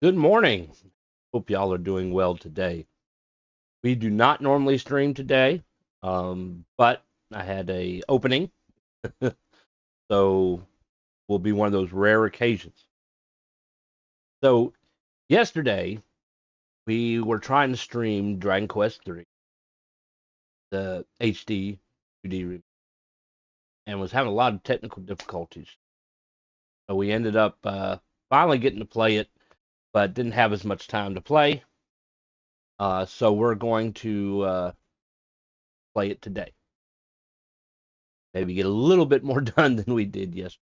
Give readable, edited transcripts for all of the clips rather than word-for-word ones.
Good morning. Hope y'all are doing well today. We do not normally stream today, but I had a opening, so will be one of those rare occasions. So yesterday we were trying to stream Dragon Quest III, the HD-2D remake, and was having a lot of technical difficulties. So we ended up finally getting to play it, but didn't have as much time to play. So we're going to play it today. Maybe get a little bit more done than we did yesterday.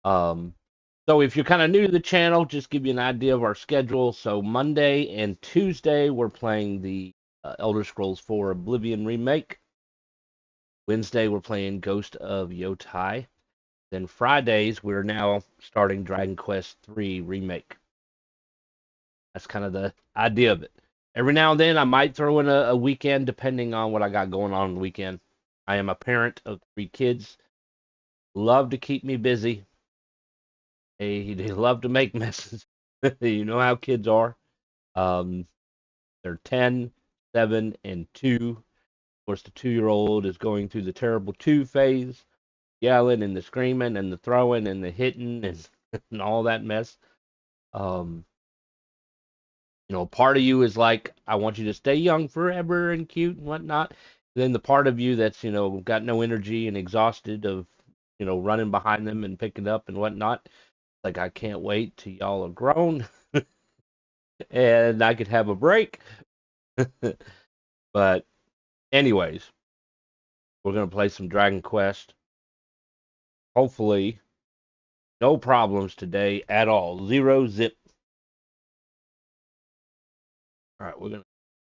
Um, so if you're kind of new to the channel, just give you an idea of our schedule. So Monday and Tuesday we're playing the Elder Scrolls 4 Oblivion remake. Wednesday we're playing Ghost of Yotai. Then Fridays we're now starting Dragon Quest III remake. That's kind of the idea of it. Every now and then I might throw in a weekend depending on what I got going on the weekend. I am a parent of 3 kids. Love to keep me busy. They love to make messes. You know how kids are. Um, they're 10, 7, and 2. Of course, the 2-year-old is going through the terrible 2 phase, yelling and the screaming and the throwing and the hitting and, and all that mess. Um, part of you is like, I want you to stay young forever and cute and whatnot. Then the part of you that's, got no energy and exhausted of, running behind them and picking up and whatnot. Like, I can't wait till y'all are grown and I could have a break. But anyways, we're gonna play some Dragon Quest. Hopefully, no problems today at all. Zero zip. All right, we're gonna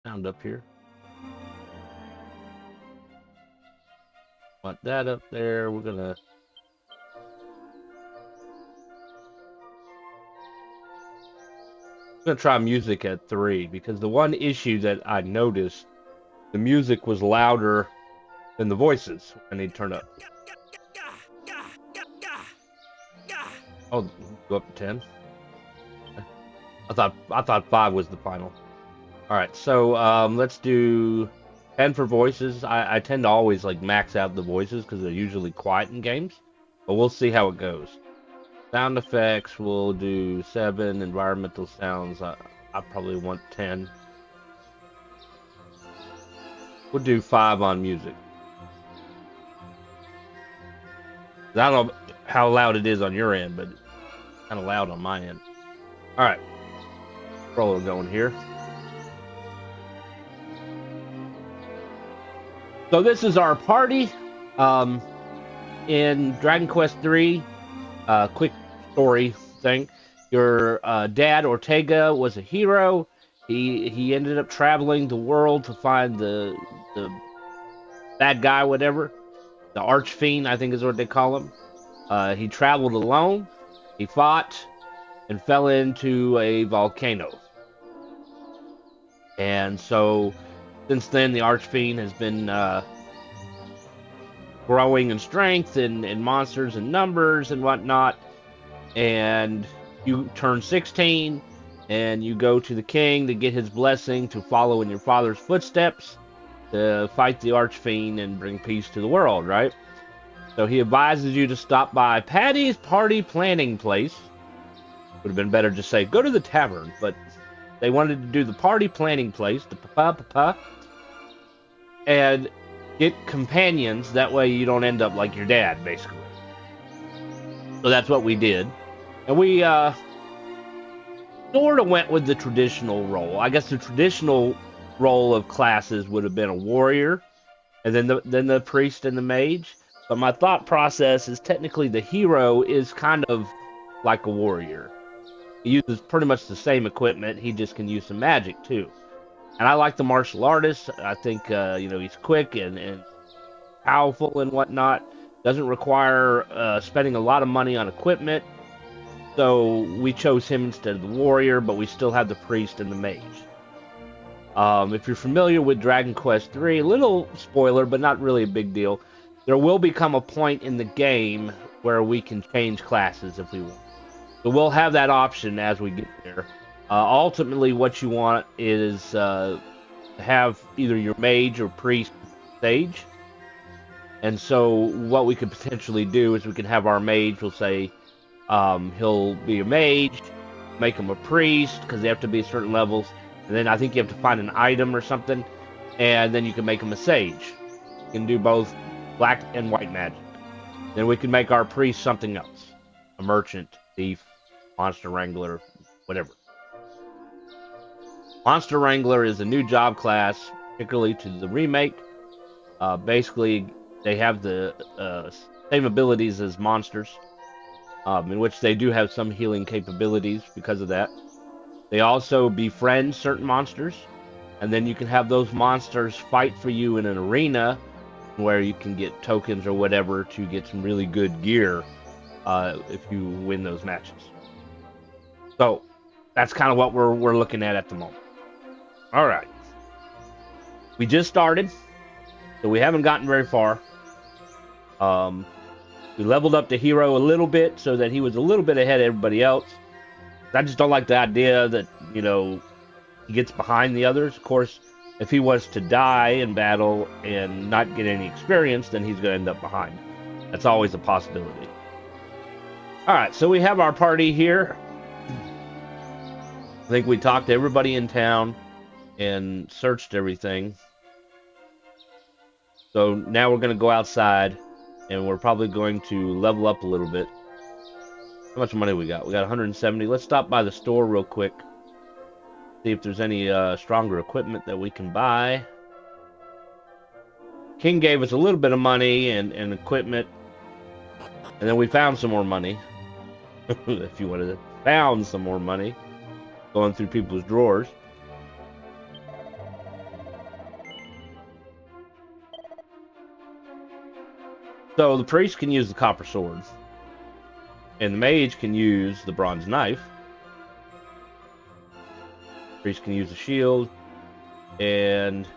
sound up here. Want that up there. We're gonna try music at 3 because the one issue that I noticed, the music was louder than the voices. I need to turn up. Oh, go up to 10. I thought 5 was the final. All right, so let's do 10 for voices. I tend to always like max out the voices because they're usually quiet in games, but we'll see how it goes. Sound effects, we'll do 7. Environmental sounds, I probably want 10. We'll do 5 on music. I don't know how loud it is on your end, but it's kind of loud on my end. All right, roller going here. So this is our party in Dragon Quest III. Quick story thing. Your dad Ortega was a hero. He ended up traveling the world to find the bad guy, whatever, the archfiend, I think is what they call him. He traveled alone. He fought and fell into a volcano. And so since then, the archfiend has been growing in strength and monsters and numbers and whatnot. And you turn 16 and you go to the king to get his blessing to follow in your father's footsteps to fight the archfiend and bring peace to the world, right? So he advises you to stop by Patty's party planning place. Would have been better to say go to the tavern, but they wanted to do the party planning place, the papa, and get companions. That way you don't end up like your dad, basically. So that's what we did. And we sort of went with the traditional role. I guess the traditional role of classes would have been a warrior, and then the priest and the mage. But my thought process is technically the hero is kind of like a warrior. He uses pretty much the same equipment. He just can use some magic too. And I like the martial artist. I think he's quick and powerful and whatnot. Doesn't require spending a lot of money on equipment. So we chose him instead of the warrior, but we still have the priest and the mage. If you're familiar with Dragon Quest III, a little spoiler, but not really a big deal, there will become a point in the game where we can change classes if we want. So we'll have that option as we get there. Ultimately, what you want is have either your mage or priest stage. And so what we could potentially do is we can have our mage, we'll say, he'll be a mage, make him a priest, because they have to be certain levels. And then I think you have to find an item or something, and then you can make him a sage. You can do both black and white magic. Then we can make our priest something else. A merchant, thief, monster wrangler, whatever. Monster wrangler is a new job class, particularly to the remake. Basically, they have the same abilities as monsters, in which they do have some healing capabilities because of that. They also befriend certain monsters, and then you can have those monsters fight for you in an arena where you can get tokens or whatever to get some really good gear if you win those matches. So that's kind of what we're looking at the moment. All right. We just started, so we haven't gotten very far. We leveled up the hero a little bit so that he was a little bit ahead of everybody else. I just don't like the idea that, you know, he gets behind the others. Of course, if he was to die in battle and not get any experience, then he's going to end up behind. That's always a possibility. All right, so we have our party here. I think we talked to everybody in town and searched everything. So now we're going to go outside, and we're probably going to level up a little bit. How much money we got? We got 170. Let's stop by the store real quick. See if there's any stronger equipment that we can buy. King gave us a little bit of money and equipment. And then we found some more money. If you wanted to found some more money. Going through people's drawers. So the priest can use the copper sword. And the mage can use the bronze knife. Priest can use the shield. And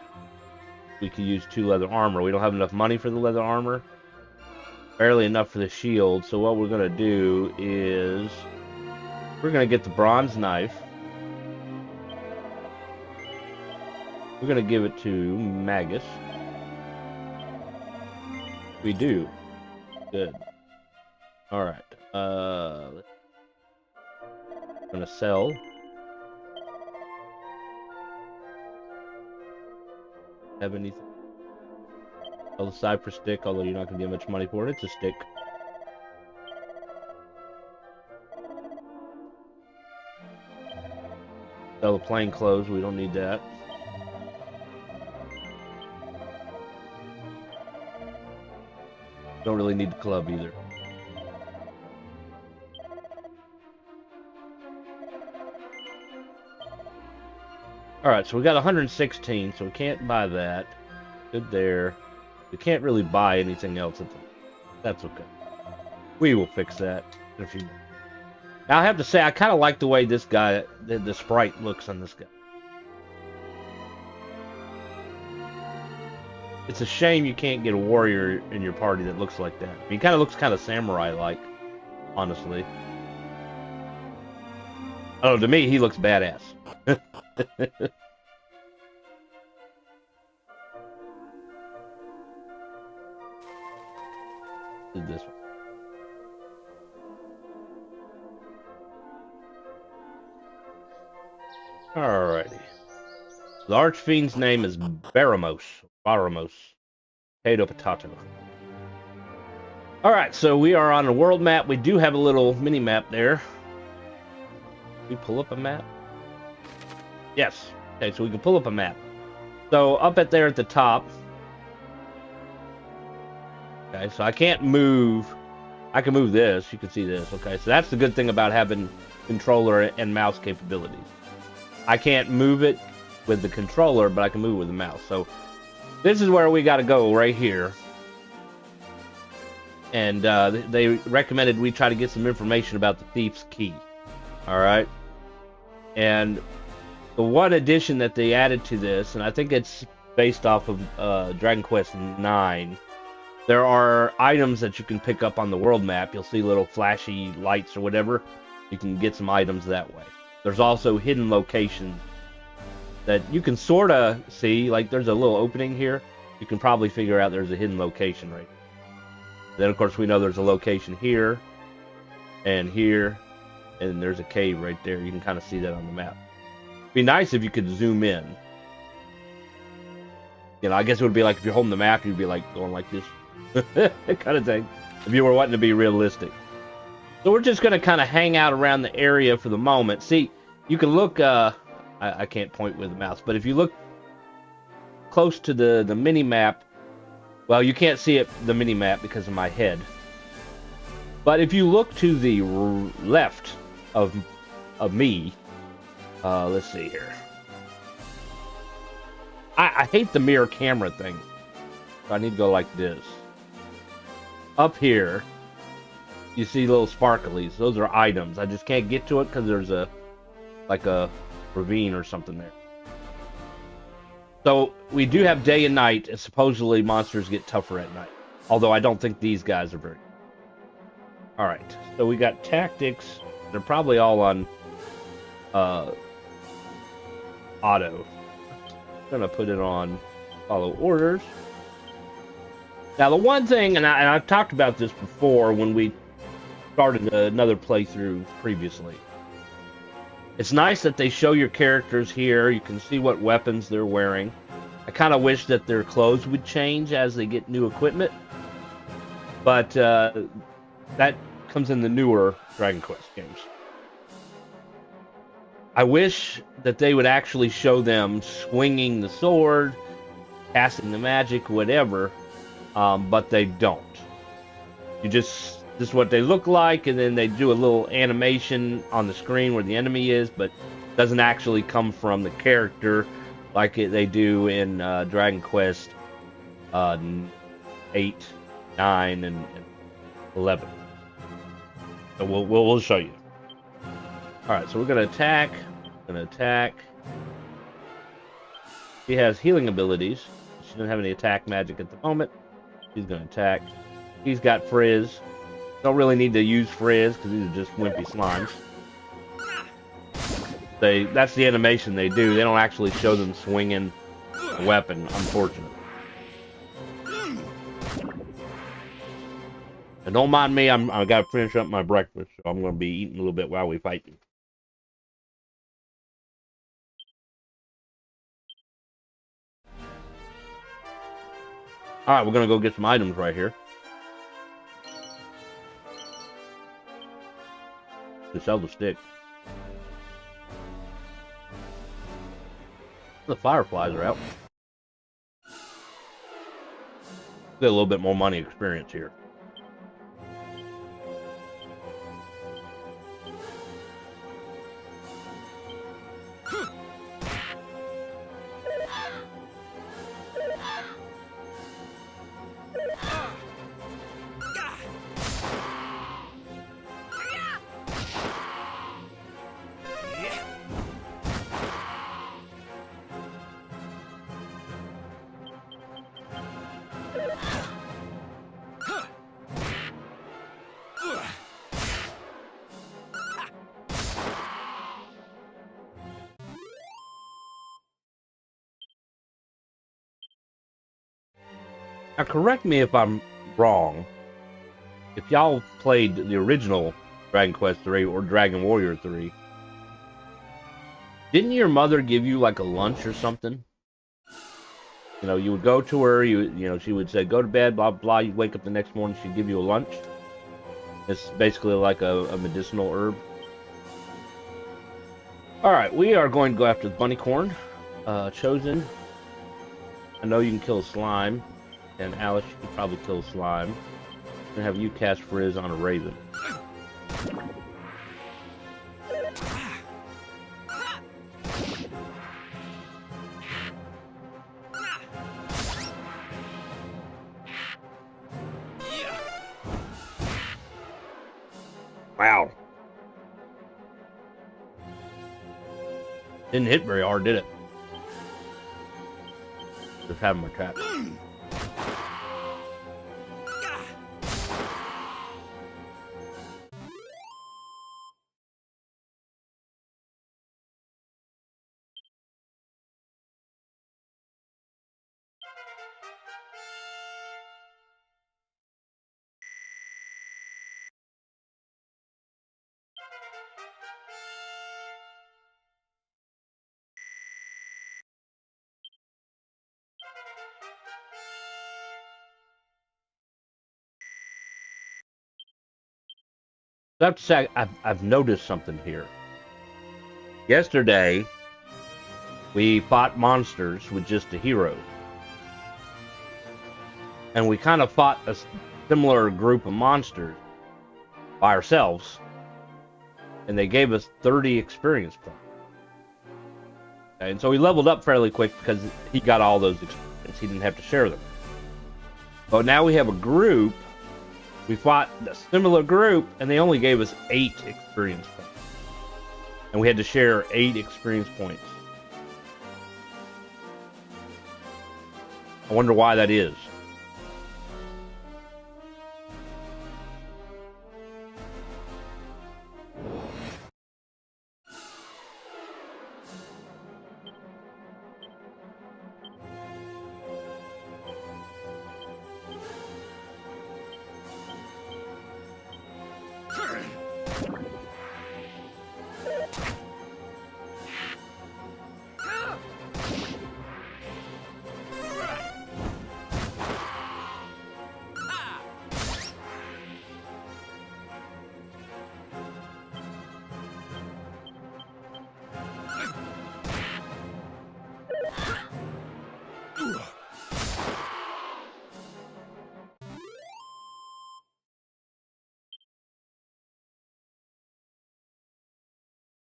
we can use 2 leather armor. We don't have enough money for the leather armor. Barely enough for the shield. So what we're going to do is we're going to get the bronze knife. We're going to give it to Magus. We do. Good. Alright. I'm going to sell. Have anything? Sell the cypress stick, although you're not going to get much money for it. It's a stick. Sell the plain clothes. We don't need that. Don't really need the club either. Alright, so we got 116, so we can't buy that. Good there. We can't really buy anything else. That's okay. We will fix that in a few minutes. Now, I have to say, I kind of like the way this guy, the sprite looks on this guy. It's a shame you can't get a warrior in your party that looks like that. I mean, he kind of looks kind of samurai-like, honestly. Oh, to me, he looks badass. Did this one. Alrighty. The archfiend's name is Baramos. Baramos. Potato. Alright, so we are on a world map. We do have a little mini-map there. We pull up a map? Yes. Okay, so we can pull up a map. So, up at there at the top. Okay, so I can't move. I can move this. You can see this. Okay, so that's the good thing about having controller and mouse capabilities. I can't move it with the controller, but I can move it with the mouse. So, this is where we got to go, right here. And they recommended we try to get some information about the thief's key. Alright? And the one addition that they added to this, and I think it's based off of Dragon Quest IX, there are items that you can pick up on the world map. You'll see little flashy lights or whatever. You can get some items that way. There's also hidden locations that you can sort of see. Like there's a little opening here. You can probably figure out there's a hidden location right here. Then of course we know there's a location here and here, and there's a cave right there. You can kind of see that on the map. It'd be nice if you could zoom in. You know, I guess it would be like if you're holding the map, you'd be like going like this kind of thing. If you were wanting to be realistic. So we're just going to kind of hang out around the area for the moment. See, you can look, I can't point with the mouse, but if you look close to the mini-map, well, you can't see it, the mini-map, because of my head. But if you look to the left of me, let's see here. I hate the mirror camera thing. So I need to go like this. Up here, you see little sparklies. Those are items. I just can't get to it because there's like a ravine or something there. So we do have day and night, and supposedly monsters get tougher at night. Although I don't think these guys are very. All right. So we got tactics. They're probably all on auto. I'm gonna put it on follow orders. Now the one thing, and I've talked about this before when we started another playthrough previously. It's nice that they show your characters here. You can see what weapons they're wearing. I kind of wish that their clothes would change as they get new equipment. But that comes in the newer Dragon Quest games. I wish that they would actually show them swinging the sword, casting the magic, whatever, but they don't. This is what they look like, and then they do a little animation on the screen where the enemy is, but it doesn't actually come from the character like they do in Dragon Quest 8, 9, and 11. So we'll show you. Alright, so we're going to attack. She has healing abilities. She doesn't have any attack magic at the moment. She's going to attack. He's got frizz. Don't really need to use frizz because these are just wimpy slimes. That's the animation they do. They don't actually show them swinging a weapon, unfortunately. And don't mind me, I got to finish up my breakfast, so I'm going to be eating a little bit while we fight. Alright, we're going to go get some items right here. To sell the stick. The fireflies are out. Get a little bit more money experience here. Now, correct me if I'm wrong. If y'all played the original Dragon Quest III or Dragon Warrior 3, didn't your mother give you like a lunch or something? You know, you would go to her, you know, she would say, go to bed, blah, blah. You'd wake up the next morning, she'd give you a lunch. It's basically like a medicinal herb. Alright, we are going to go after the bunny corn. Chosen. I know you can kill a slime. And Alice, you could probably kill a slime. I'm gonna have you cast Frizz on a raven. Wow. Didn't hit very hard, did it? Just having my trap. I have to say, I've noticed something here. Yesterday, we fought monsters with just a hero. And we kind of fought a similar group of monsters by ourselves. And they gave us 30 experience points. Okay, and so we leveled up fairly quick because he got all those experience. He didn't have to share them. But now we have a group. We fought a similar group, and they only gave us 8 experience points. And we had to share 8 experience points. I wonder why that is.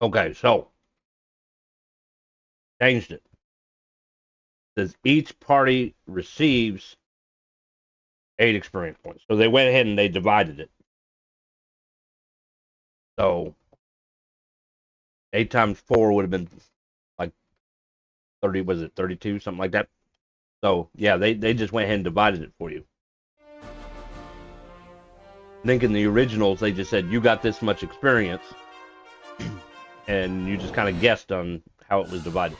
Okay, so changed it. It says each party receives 8 experience points. So they went ahead and they divided it. So 8 times 4 would have been like 30, was it 32, something like that? So yeah, they just went ahead and divided it for you. I think in the originals they just said you got this much experience. And you just kind of guessed on how it was divided.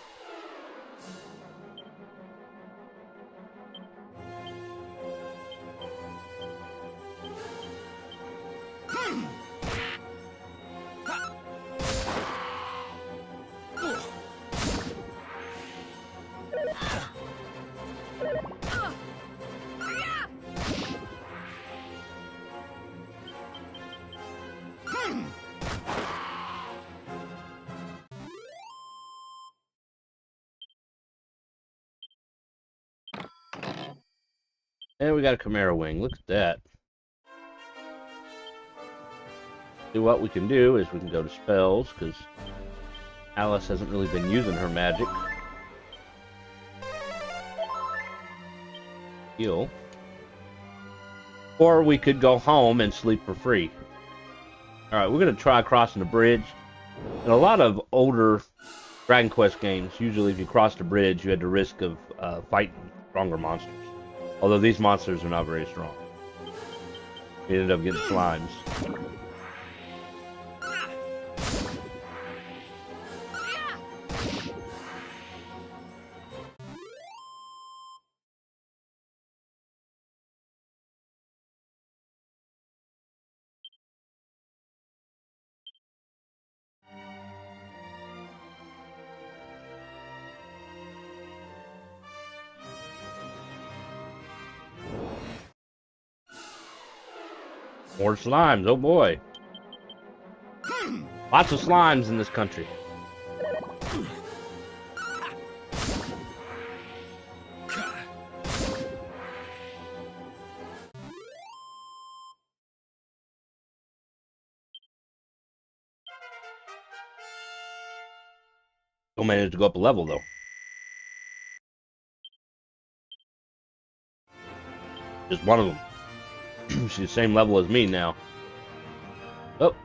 And we got a Chimera Wing. Look at that. See, what we can do is we can go to spells, because Alice hasn't really been using her magic. Heal. Or we could go home and sleep for free. Alright, we're going to try crossing the bridge. In a lot of older Dragon Quest games, usually if you crossed the bridge, you had the risk of fighting stronger monsters. Although these monsters are not very strong. We ended up getting slimes. More slimes, oh boy. Lots of slimes in this country. Still managed to go up a level though. Just one of them. She's the same level as me now. Oh.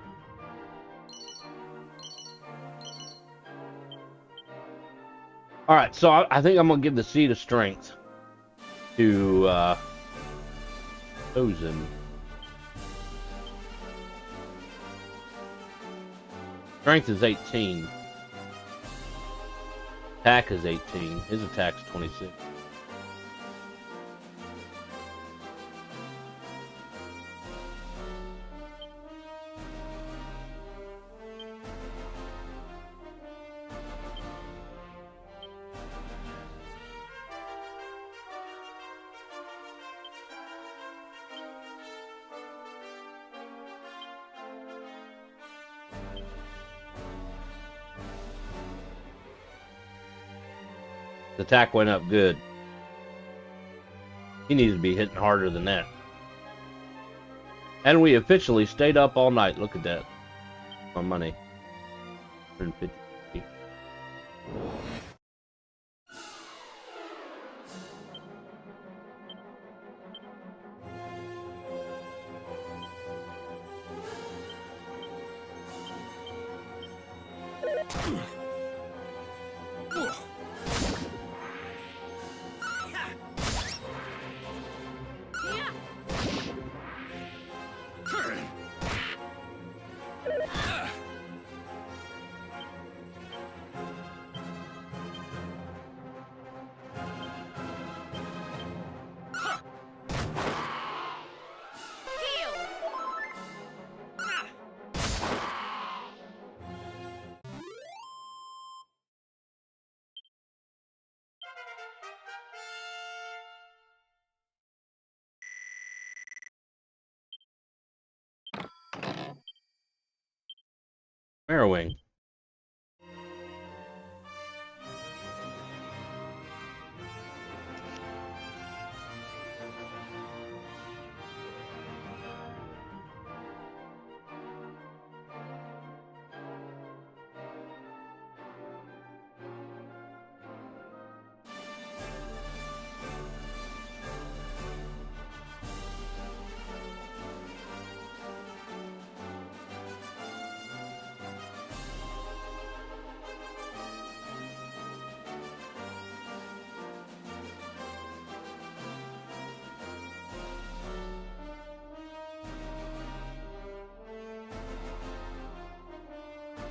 Alright, so I think I'm going to give the Seed of Strength to Chosen. Strength is 18. Attack is 18. His attack's 26. Attack went up good. He needs to be hitting harder than that. And we officially stayed up all night. Look at that. My money. 150. Arrowing.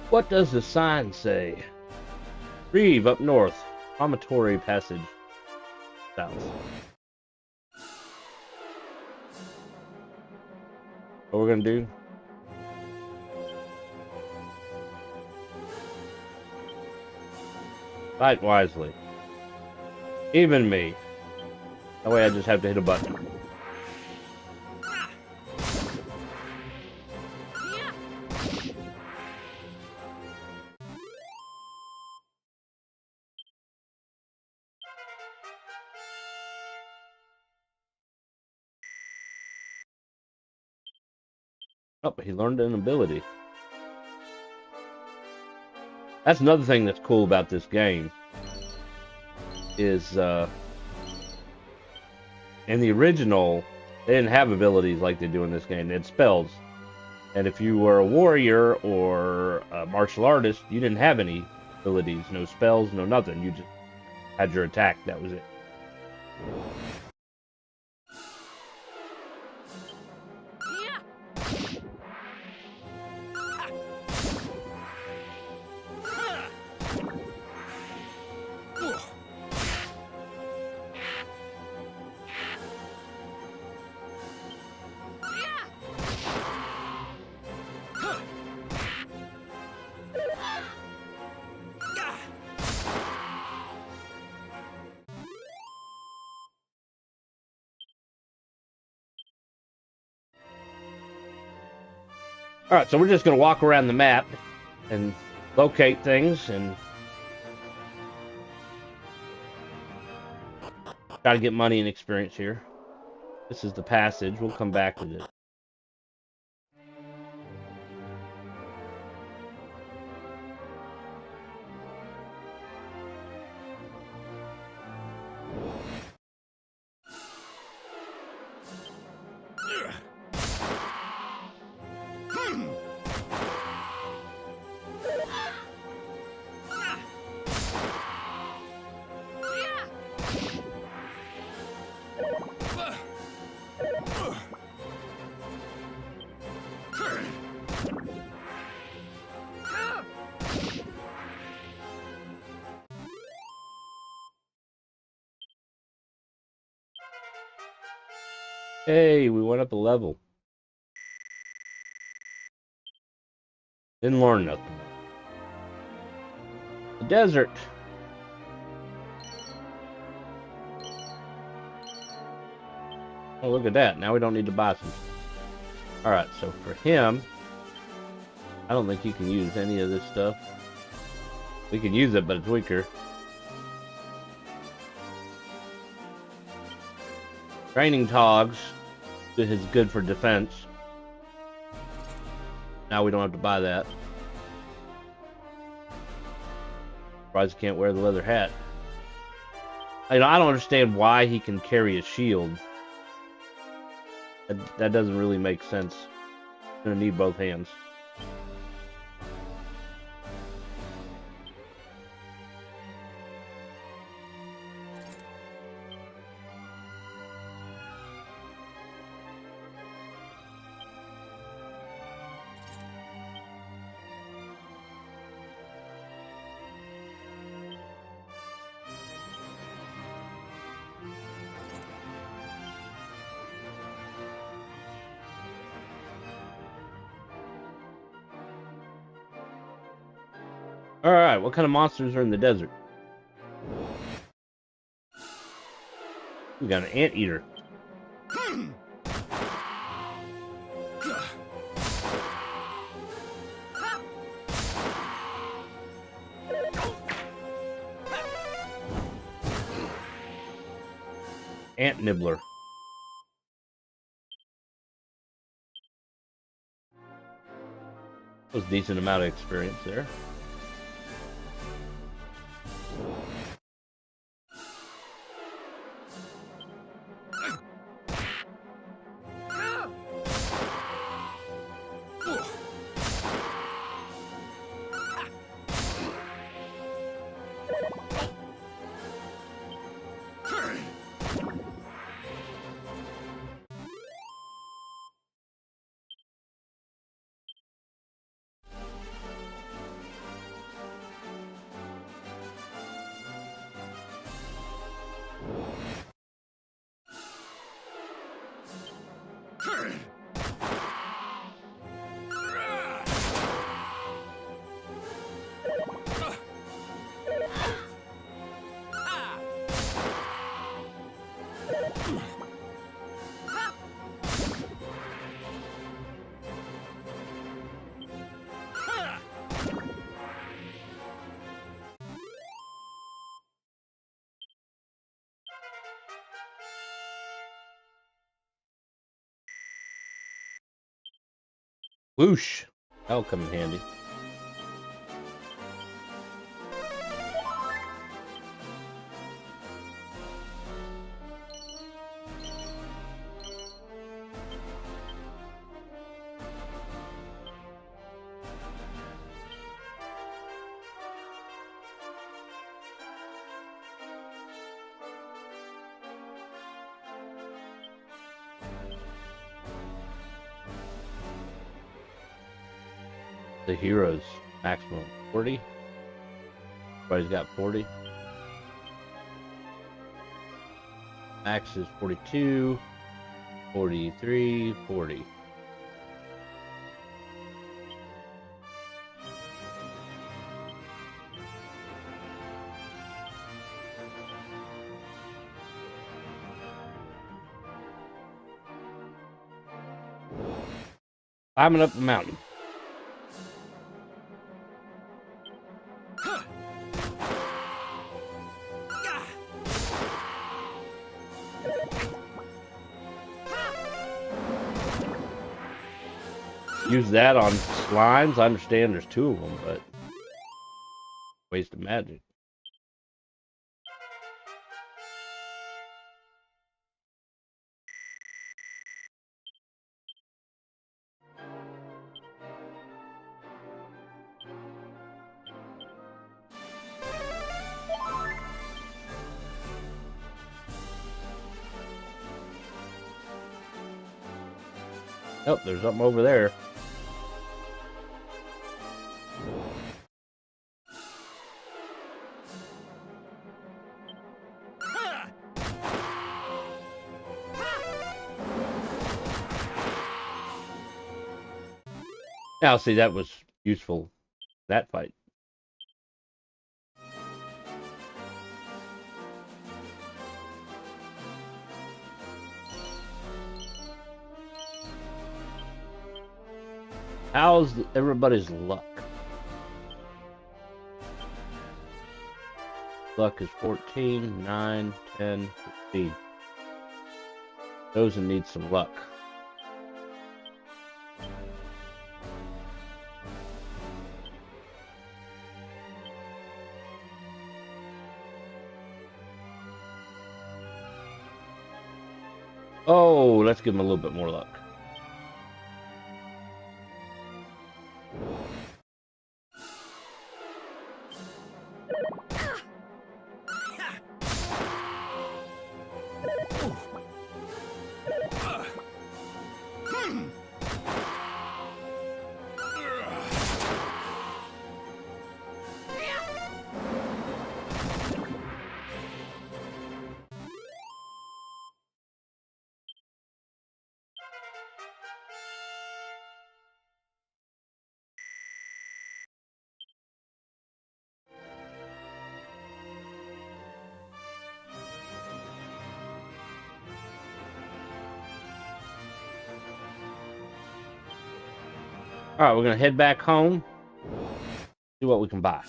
What does the sign say? Reeve up north. Promontory passage south. What we're gonna do? Fight wisely. Even me. That way I just have to hit a button. Oh, he learned an ability. That's another thing that's cool about this game. Is, in the original, they didn't have abilities like they do in this game. They had spells. And if you were a warrior or a martial artist, you didn't have any abilities. No spells, no nothing. You just had your attack. That was it. Alright, so we're just going to walk around the map and locate things and try to get money and experience here. This is the passage. We'll come back to this. Hey, we went up a level. Didn't learn nothing. The desert. Oh, look at that. Now we don't need to buy some. Alright, so for him, I don't think he can use any of this stuff. We can use it, but it's weaker. Training togs is good for defense. Now we don't have to buy that. Surprised he can't wear the leather hat. I don't understand why he can carry a shield. That doesn't really make sense. Gonna need both hands. Alright, what kind of monsters are in the desert? We got an anteater. Ant nibbler. That was a decent amount of experience there. Whoosh! That'll come in handy. The heroes maximum 40. Everybody's got 40. Max is 42, 43, 40. Climbing up the mountain. Use that on slimes. I understand there's two of them, but waste of magic. Oh, there's something over there. Now, see, that was useful, that fight. How's everybody's luck? Luck is 14, 9, 10, 15. Those and need some luck. Oh, let's give him a little bit more luck. All right, we're gonna head back home. See what we can buy.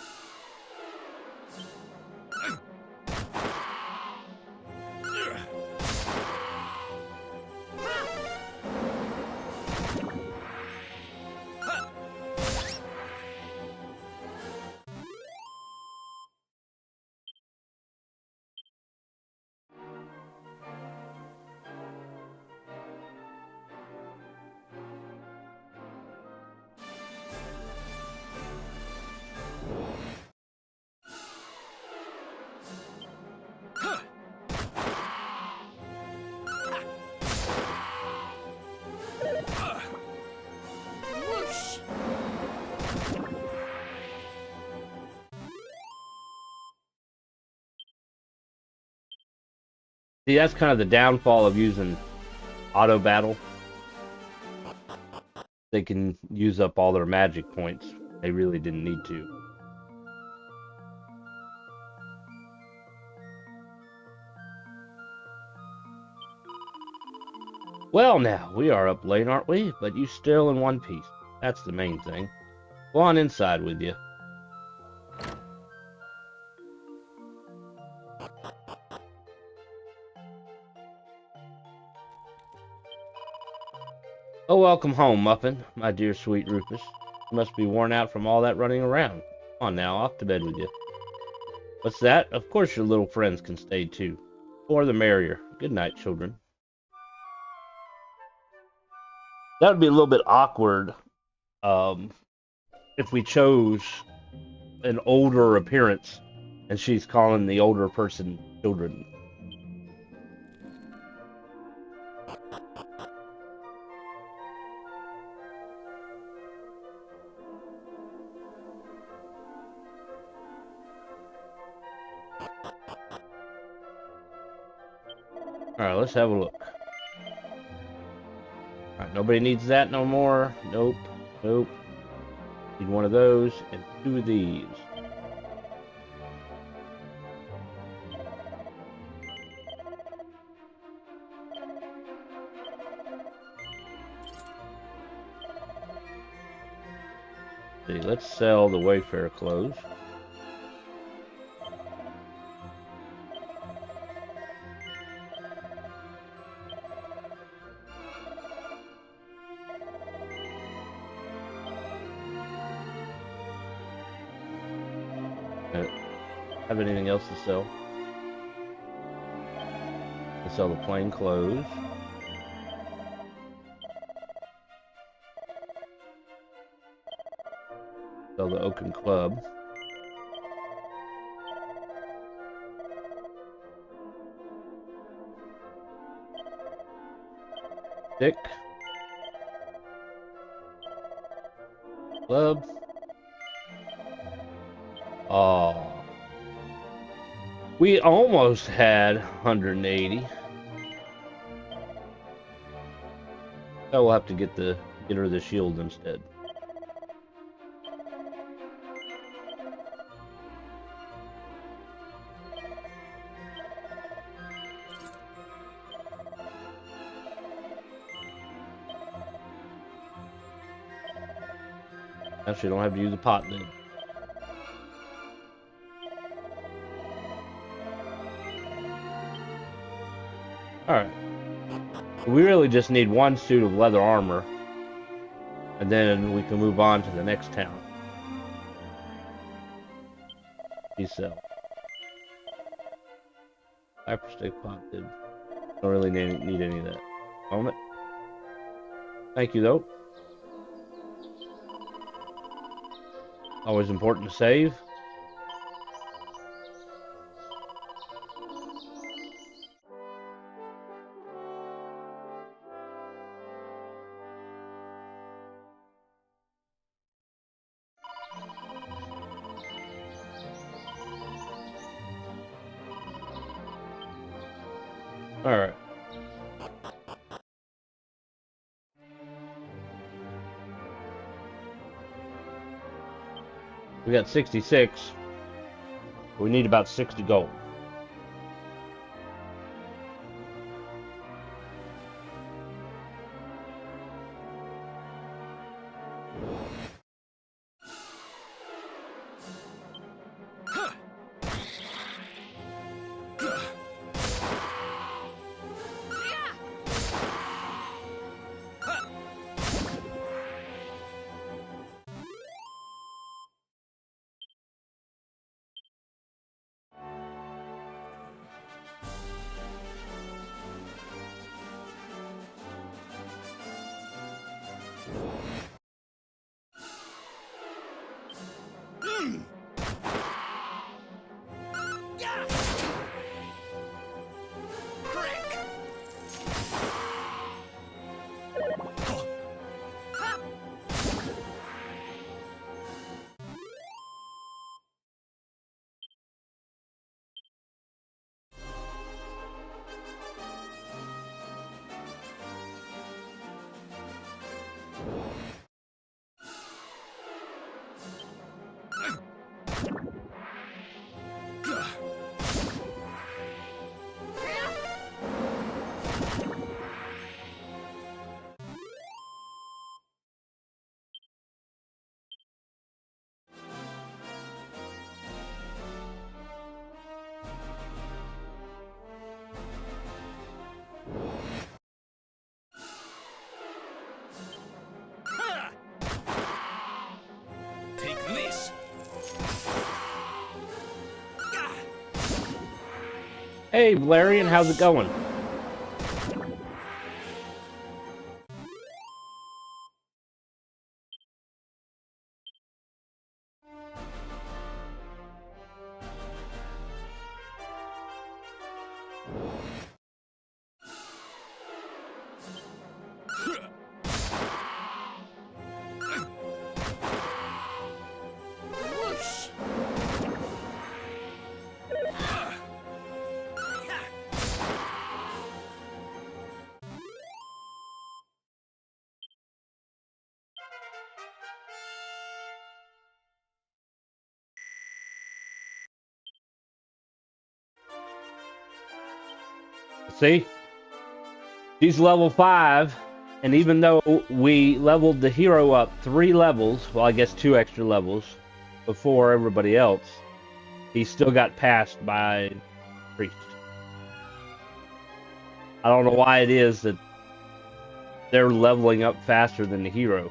See, that's kind of the downfall of using auto battle. They can use up all their magic points. They really didn't need to. Well, now, we are up late, aren't we? But you still in one piece. That's the main thing. Go on inside with you. Oh, welcome home, Muffin, my dear sweet Rufus. You must be worn out from all that running around. Come on now, off to bed with you. What's that? Of course your little friends can stay too. The more the merrier. Good night, children. That would be a little bit awkward if we chose an older appearance and she's calling the older person children. Alright, let's have a look. Alright, nobody needs that no more. Nope. Nope. Need one of those and two of these. See, let's sell the Wayfarer clothes. Have anything else to sell? Let's sell the plain clothes. Sell the oaken club. Stick. Club. Oh. We almost had 180. Oh, we'll have to get her the shield instead. Actually, don't have to use the pot then. Alright. We really just need one suit of leather armor, and then we can move on to the next town. Cell. Hyperstick potted. Don't really need any of that. Moment. Thank you, though. Always important to save. All right. We got 66. We need about 60 gold. Hey, Valerian, how's it going? See? He's level 5, and even though we leveled the hero up 3 levels, well, I guess 2 extra levels before everybody else, he still got passed by Priest. I don't know why it is that they're leveling up faster than the hero.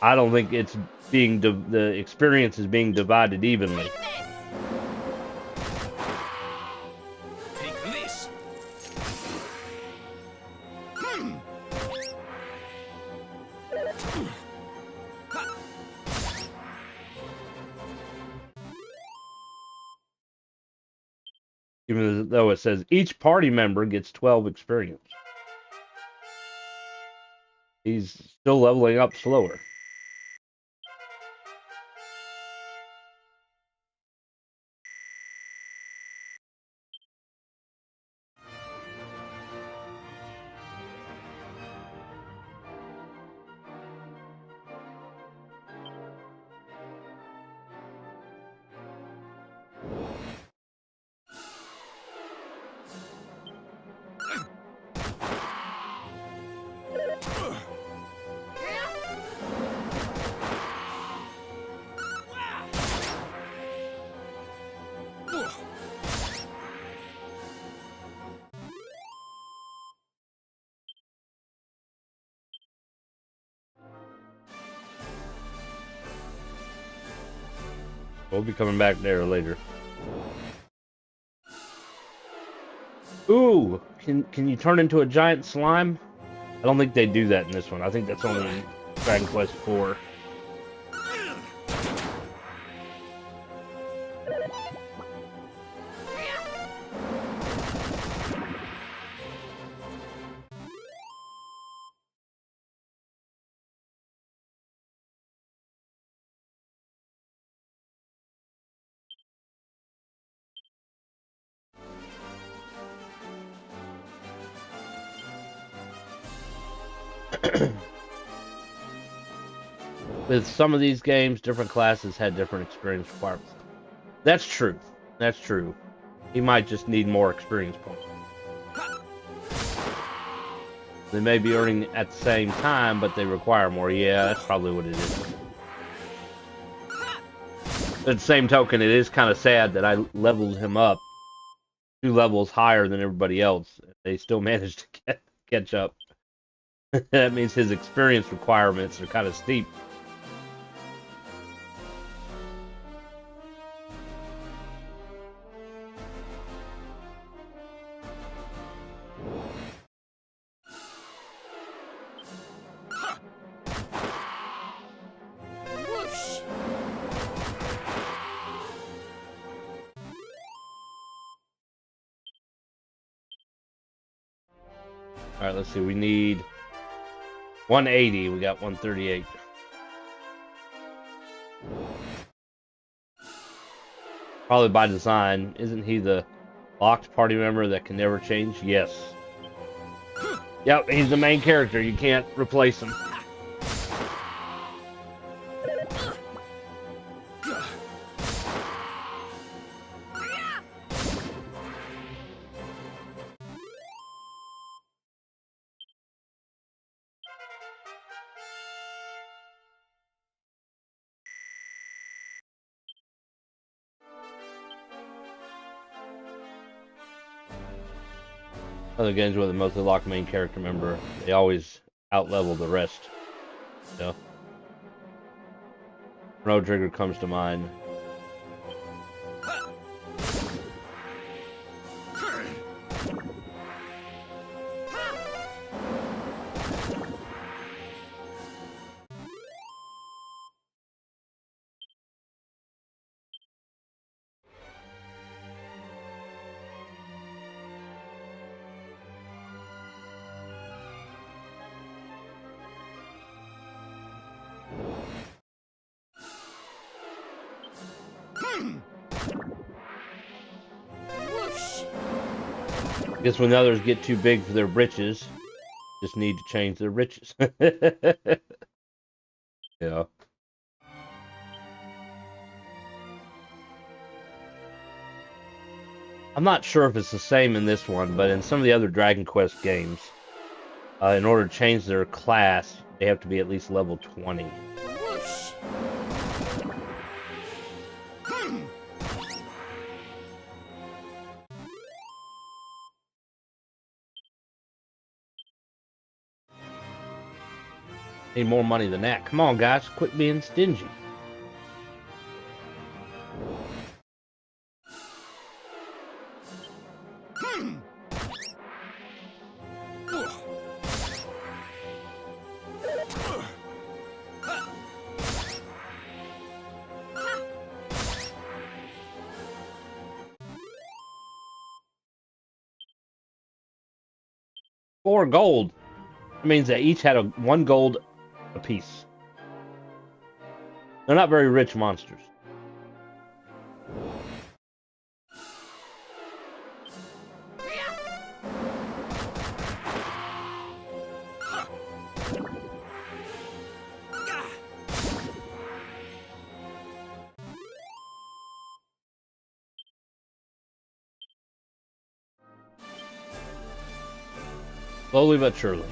I don't think it's being the experience is being divided evenly. Take this. Even though it says each party member gets 12 experience. He's still leveling up slower. We'll be coming back there later. Ooh, can you turn into a giant slime? I don't think they do that in this one. I think that's only in Dragon Quest IV. With some of these games, different classes had different experience requirements. That's true. That's true. He might just need more experience points. They may be earning at the same time, but they require more. Yeah, that's probably what it is. At the same token, it is kind of sad that I leveled him up 2 levels higher than everybody else. They still managed to catch up. That means his experience requirements are kind of steep. Alright, let's see. We need 180. We got 138. Probably by design. Isn't he the locked party member that can never change? Yes. Yep, he's the main character. You can't replace him. Other games with a mostly locked main character member, they always outlevel the rest. You know? No Trigger comes to mind. I guess when others get too big for their britches, just need to change their riches. Yeah. I'm not sure if it's the same in this one, but in some of the other Dragon Quest games, in order to change their class, they have to be at least level 20. Need more money than that. Come on, guys. Quit being stingy. $4 gold. That means they each had 1 gold apiece. They're not very rich monsters. Slowly but surely.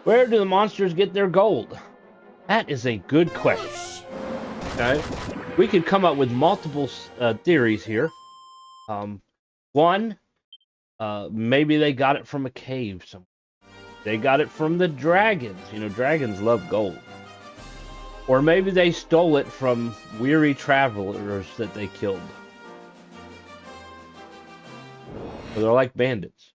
Where do the monsters get their gold? That is a good question. Okay, we could come up with multiple theories here. One, maybe they got it from a cave somewhere. they got it from the dragons. You know, dragons love gold. Or maybe they stole it from weary travelers that they killed. So they're like bandits.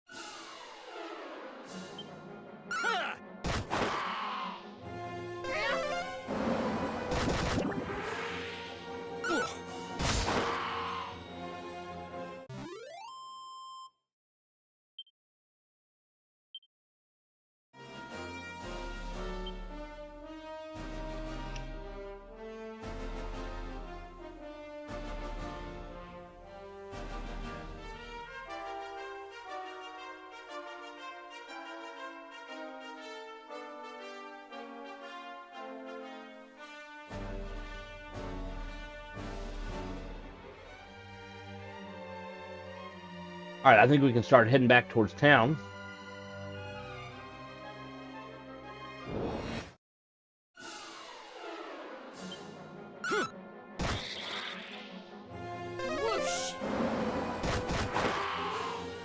All right, I think we can start heading back towards town.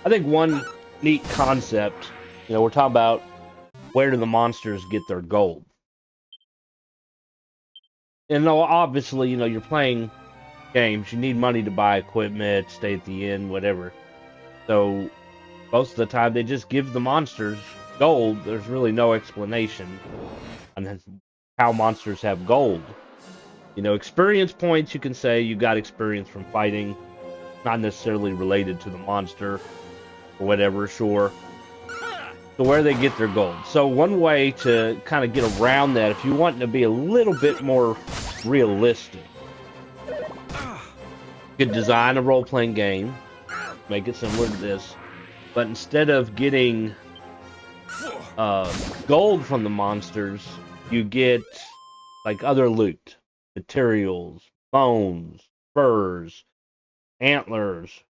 I think one neat concept, you know, we're talking about where do the monsters get their gold. And obviously, you know, you're playing games, you need money to buy equipment, stay at the inn, whatever. So most of the time they just give the monsters gold. There's really no explanation on how monsters have gold. You know, experience points, you can say you got experience from fighting, not necessarily related to the monster or whatever, sure. So where they get their gold. So one way to kind of get around that, if you want to be a little bit more realistic, you could design a role-playing game, make it similar to this, but instead of getting gold from the monsters, you get like other loot, materials, bones, furs, antlers,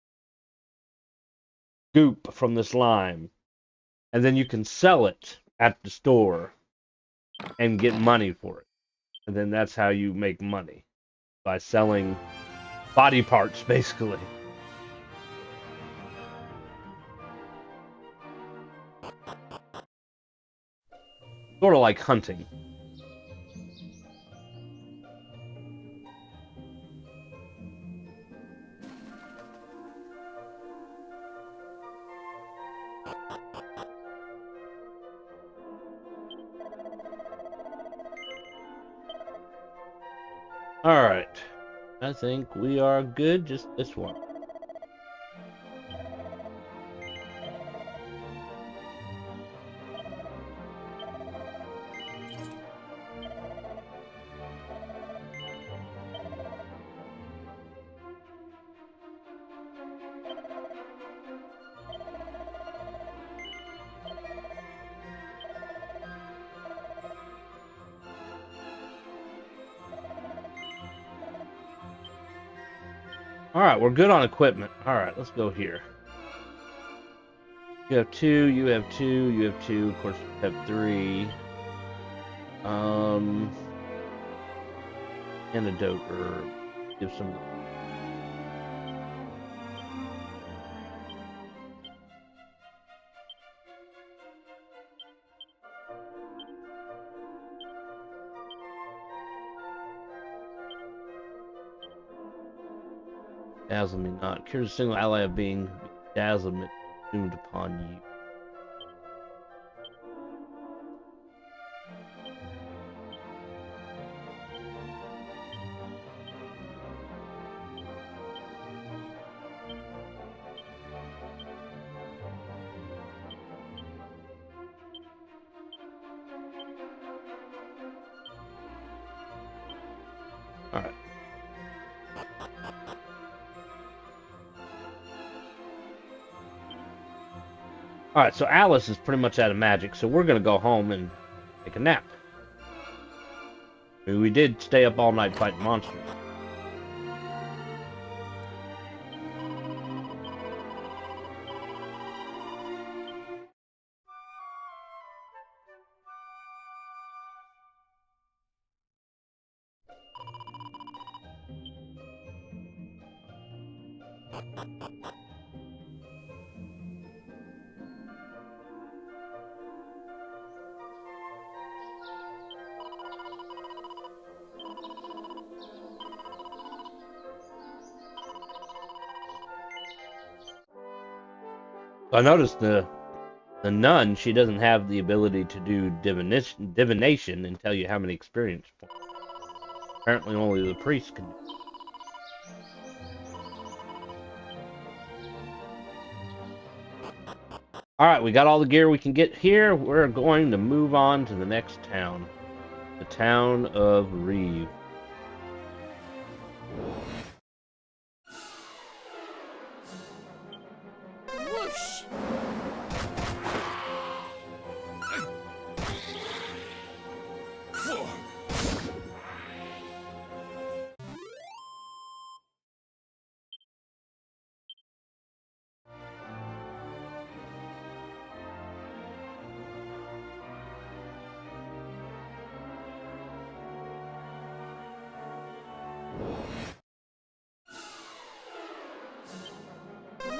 goop from the slime, and then you can sell it at the store and get money for it. And then that's how you make money, by selling body parts, basically. Sort of like hunting. Alright. I think we are good, just this one. Alright, we're good on equipment. Alright, let's go here. You have two, you have two, you have two, of course you have three. Antidote herb. Give some. Dazzle me not. Cures a single ally of being dazzlement consumed upon you. Alright. Alright, so Alice is pretty much out of magic, so we're gonna go home and take a nap. I mean, we did stay up all night fighting monsters. I noticed the nun, she doesn't have the ability to do divination and tell you how many experience points. Apparently only the priest can do it. Alright, we got all the gear we can get here. We're going to move on to the next town. The town of Reeve. Whoosh!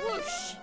Whoosh!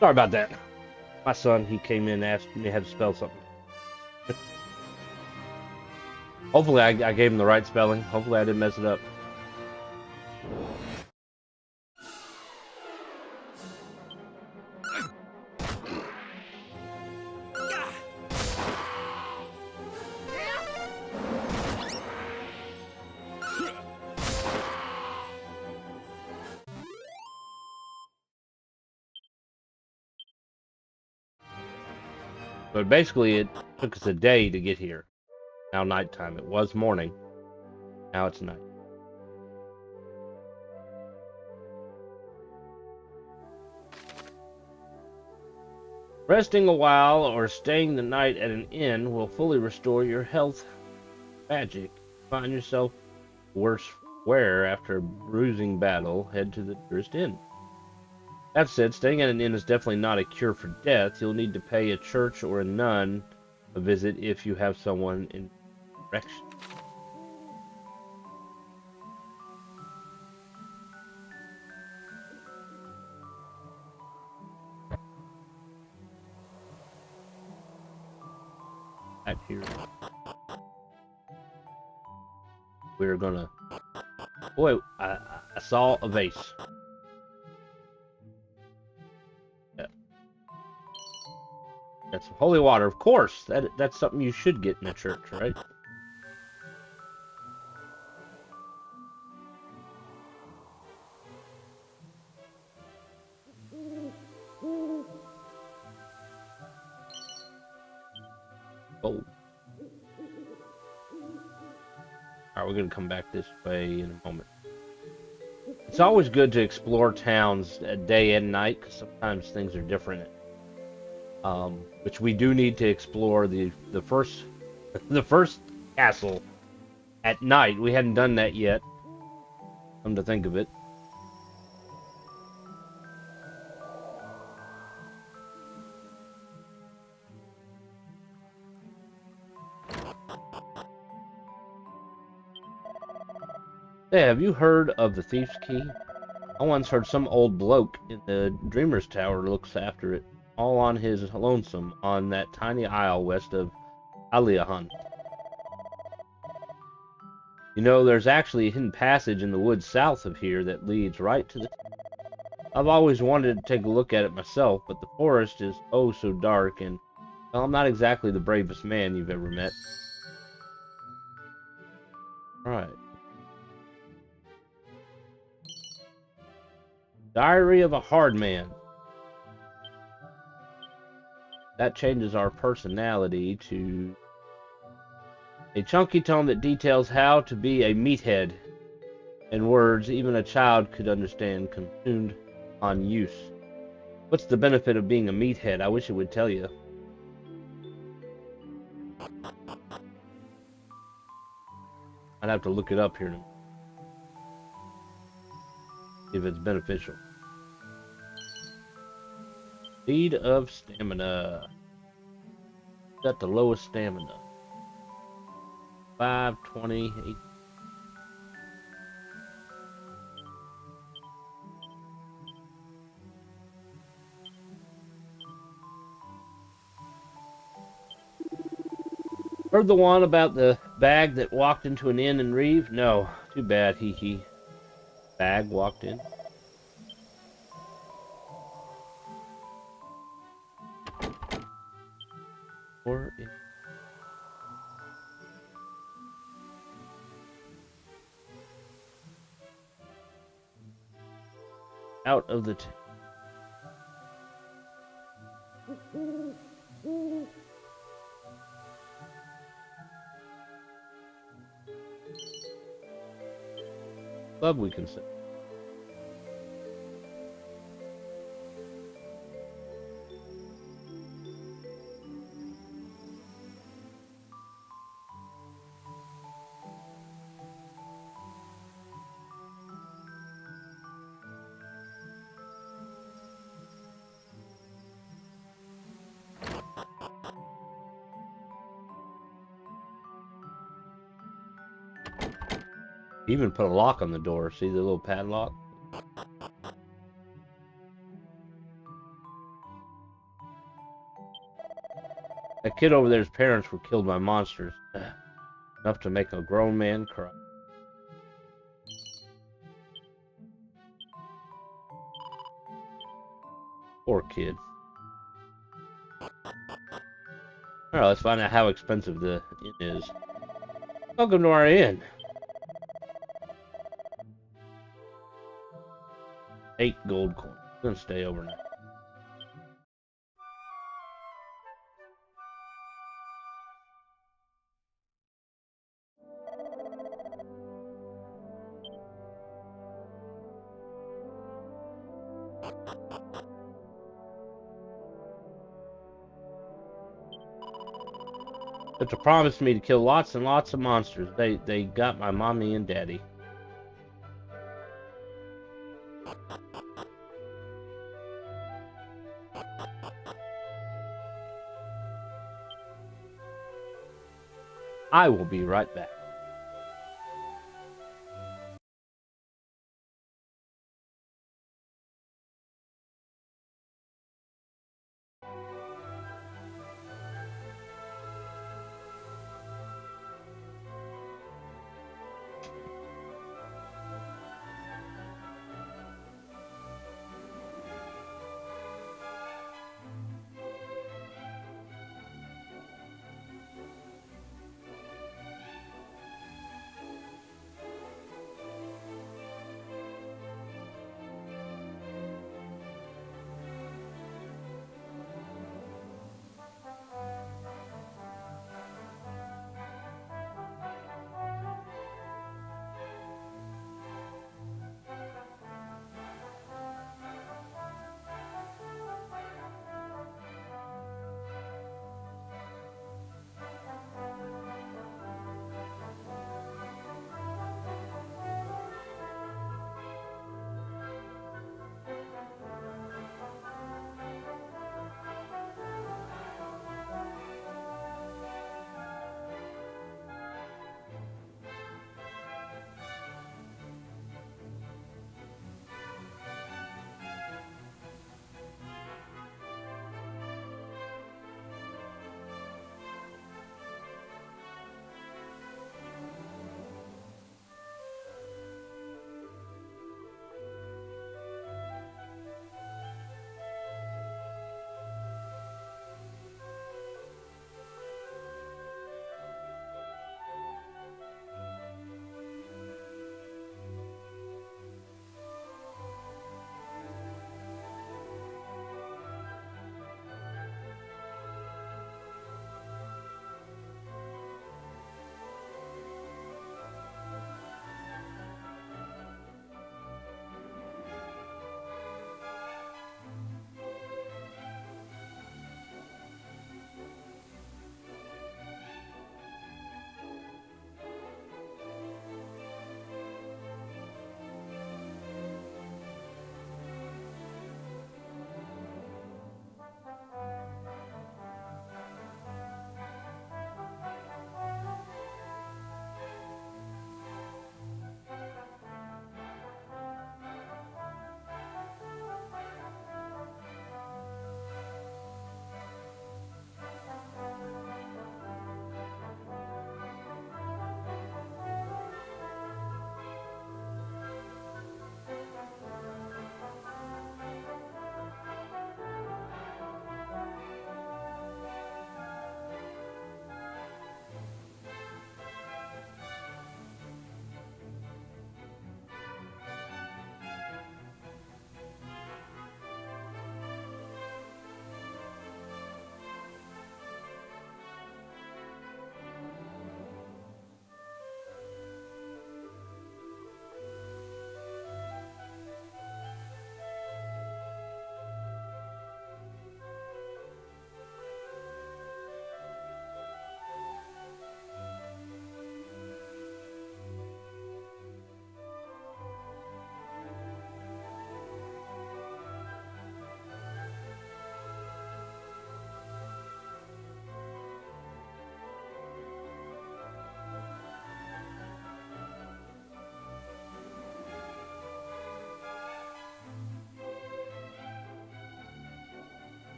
Sorry about that. My son, he came in and asked me how to spell something. Hopefully I gave him the right spelling. Hopefully I didn't mess it up. But basically it took us a day to get here. Now nighttime. It was morning. Now it's night. Resting a while or staying the night at an inn will fully restore your health magic. Find yourself worse wear after a bruising battle, head to the nearest inn. That said, staying at an inn is definitely not a cure for death. You'll need to pay a church or a nun a visit if you have someone in direction. Right here. We're gonna... Boy, I saw a vase. Yeah. That's some holy water, of course. That's something you should get in a church, right? Oh. Alright, we're gonna come back this way in a moment. It's always good to explore towns at day and night, because sometimes things are different. Which we do need to explore the first the first castle at night. We hadn't done that yet. Come to think of it. Hey, have you heard of the Thief's Key? I once heard some old bloke in the Dreamer's Tower looks after it, all on his lonesome, on that tiny isle west of Aliahan. You know, there's actually a hidden passage in the woods south of here that leads right to the... I've always wanted to take a look at it myself, but the forest is oh so dark, and well, I'm not exactly the bravest man you've ever met. Right. Diary of a Hard Man. That changes our personality to a chunky tome that details how to be a meathead in words even a child could understand, consumed on use. What's the benefit of being a meathead? I wish it would tell you. I'd have to look it up here to see if it's beneficial. Speed of stamina. Got the lowest stamina. 5, 20, 8. Heard the one about the bag that walked into an inn in Reeve? No. Too bad, hee hee. Bag walked in. Or in. Out of the club we can sit. Even put a lock on the door. See the little padlock? That kid over there's parents were killed by monsters. Enough to make a grown man cry. Poor kid. Alright, let's find out how expensive the inn is. Welcome to our inn. 8 gold coins. I'm gonna stay overnight. But to promise me to kill lots and lots of monsters. They got my mommy and daddy. I will be right back.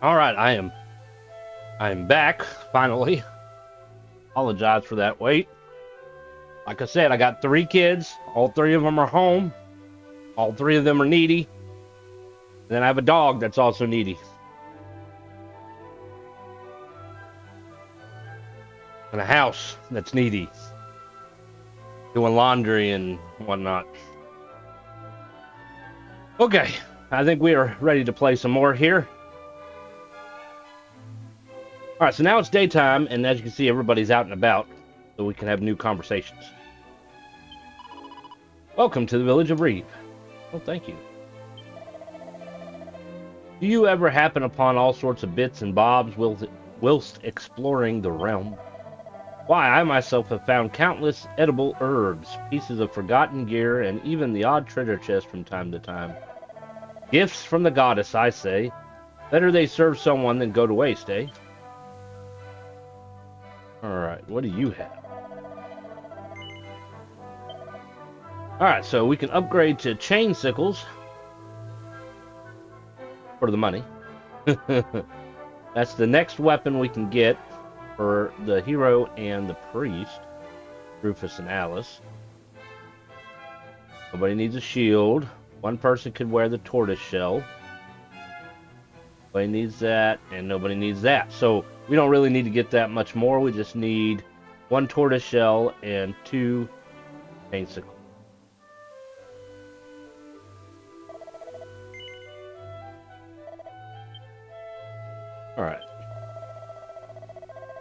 All right, I am back finally. Apologize for that wait. Like I said, I got 3 kids. All 3 of them are home. All 3 of them are needy. And then I have a dog that's also needy. And a house that's needy. Doing laundry and whatnot. Okay, I think we are ready to play some more here. Alright, so now it's daytime, and as you can see, everybody's out and about, so we can have new conversations. Welcome to the village of Reeve. Oh, thank you. Do you ever happen upon all sorts of bits and bobs whilst exploring the realm? Why, I myself have found countless edible herbs, pieces of forgotten gear, and even the odd treasure chest from time to time. Gifts from the goddess, I say. Better they serve someone than go to waste, eh? Alright, what do you have? Alright, so we can upgrade to chain sickles. For the money. That's the next weapon we can get for the hero and the priest. Rufus and Alice. Nobody needs a shield. One person could wear the tortoise shell. Nobody needs that, and nobody needs that. So we don't really need to get that much more. We just need 1 tortoise shell and 2 chain sickles. Alright.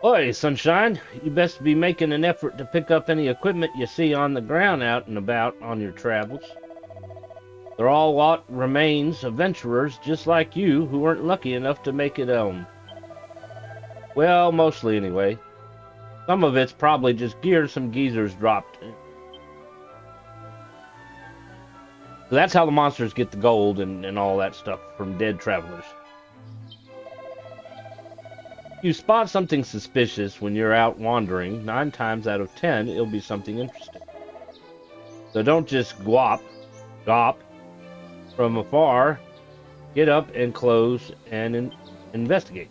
Oi, Sunshine, you best be making an effort to pick up any equipment you see on the ground out and about on your travels. They're all what remains adventurers just like you who weren't lucky enough to make it home. Well, mostly anyway. Some of it's probably just gear some geezers dropped in. So that's how the monsters get the gold and all that stuff from dead travelers. If you spot something suspicious when you're out wandering, 9 times out of 10 it'll be something interesting. So don't just gawp from afar. Get up and close and investigate.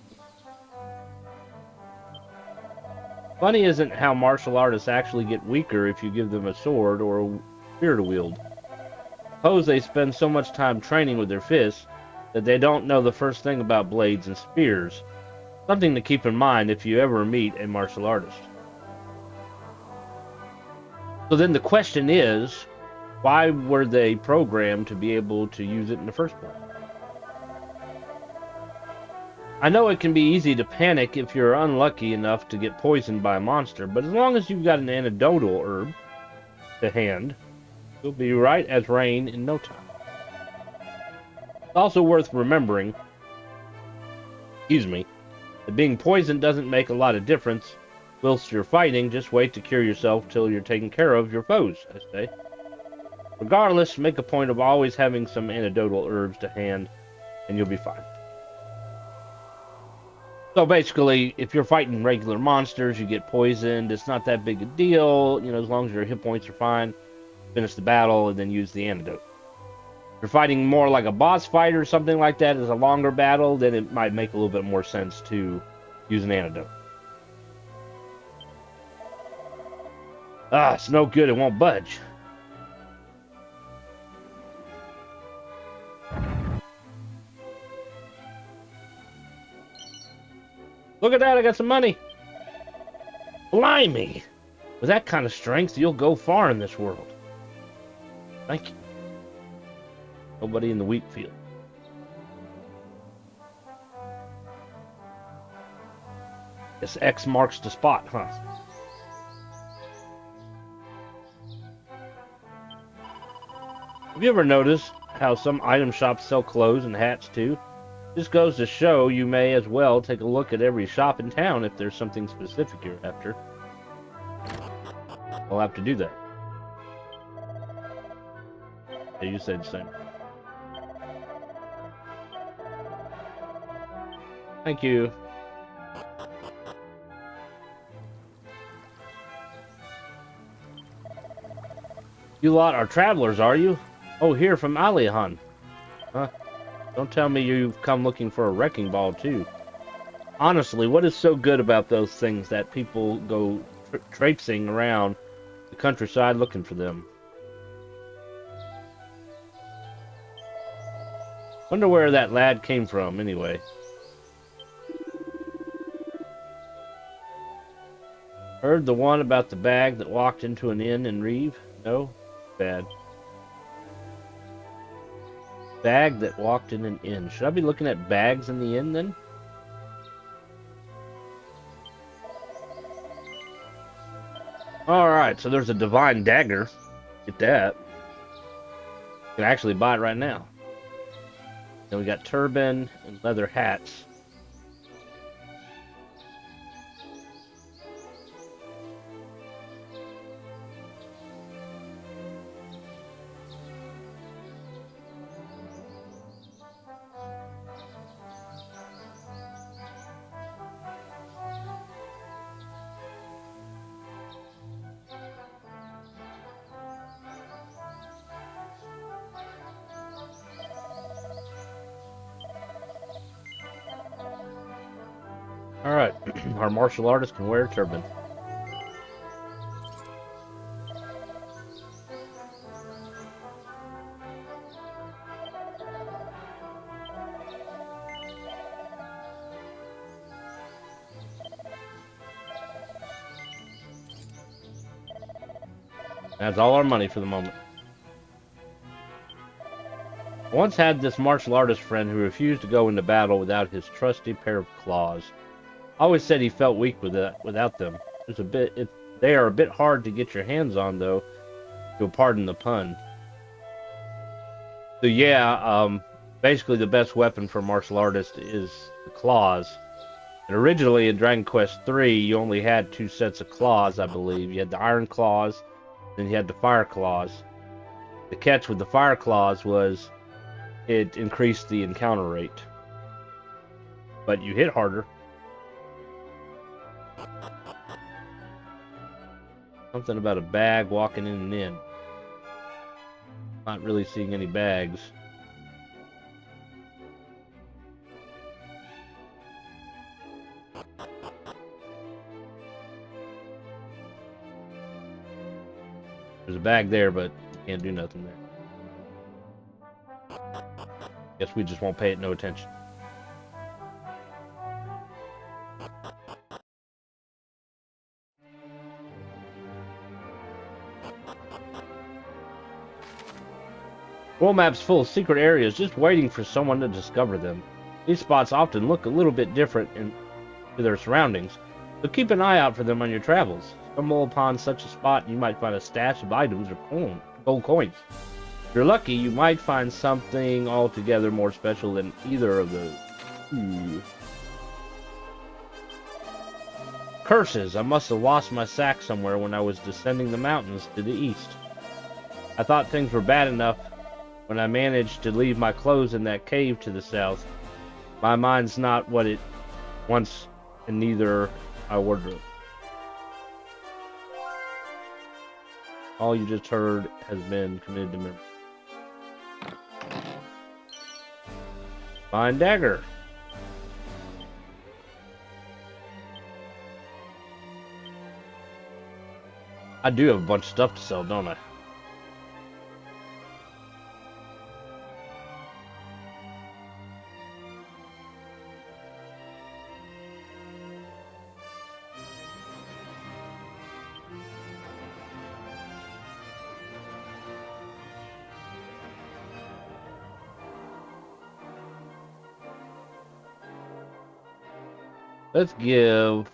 Funny isn't how martial artists actually get weaker if you give them a sword or a spear to wield. Suppose they spend so much time training with their fists that they don't know the first thing about blades and spears. Something to keep in mind if you ever meet a martial artist. So then the question is, why were they programmed to be able to use it in the first place? I know it can be easy to panic if you're unlucky enough to get poisoned by a monster, but as long as you've got an antidotal herb to hand, you'll be right as rain in no time. It's also worth remembering, that being poisoned doesn't make a lot of difference whilst you're fighting. Just wait to cure yourself till you're taking care of your foes, I say. Regardless, make a point of always having some antidotal herbs to hand, and you'll be fine. So basically, if you're fighting regular monsters, you get poisoned, it's not that big a deal. You know, as long as your hit points are fine, finish the battle, and then use the antidote. If you're fighting more like a boss fight or something like that as a longer battle, then it might make a little bit more sense to use an antidote. Ah, it's no good, it won't budge. Look at that, I got some money. Blimey. With that kind of strength, you'll go far in this world. Thank you. Nobody in the wheat field. This X marks the spot, huh? Have you ever noticed how some item shops sell clothes and hats too? This goes to show you may as well take a look at every shop in town if there's something specific you're after. We'll have to do that. Yeah, you said the same. Thank you. You lot are travelers, are you? Oh, here from Aliahan. Huh? Don't tell me you've come looking for a wrecking ball, too. Honestly, what is so good about those things that people go traipsing around the countryside looking for them? Wonder where that lad came from, anyway. Heard the one about the bag that walked into an inn in Reeve? No? Bad. Bag that walked in an inn. Should I be looking at bags in the inn, then? Alright, so there's a divine dagger. Get that. You can actually buy it right now. Then we got turban and leather hats. Alright, our martial artist can wear a turban. That's all our money for the moment. I once had this martial artist friend who refused to go into battle without his trusty pair of claws. Always said he felt weak without them. They are a bit hard to get your hands on, though. If you'll pardon the pun. So yeah, basically the best weapon for a martial artist is the claws. And originally in Dragon Quest III, you only had 2 sets of claws, I believe. You had the iron claws, then you had the fire claws. The catch with the fire claws was it increased the encounter rate, but you hit harder. Something about a bag walking in and in. Not really seeing any bags. There's a bag there, but you can't do nothing there. Guess we just won't pay it no attention. World map's full of secret areas just waiting for someone to discover them. These spots often look a little bit different to their surroundings, so keep an eye out for them on your travels. Stumble upon such a spot, you might find a stash of items or gold coins. If you're lucky, you might find something altogether more special than either of those. Curses! I must have lost my sack somewhere when I was descending the mountains to the east. I thought things were bad enough when I managed to leave my clothes in that cave to the south. My mind's not what it once, and neither my wardrobe. All you just heard has been committed to memory. Fine dagger. I do have a bunch of stuff to sell, don't I? Let's give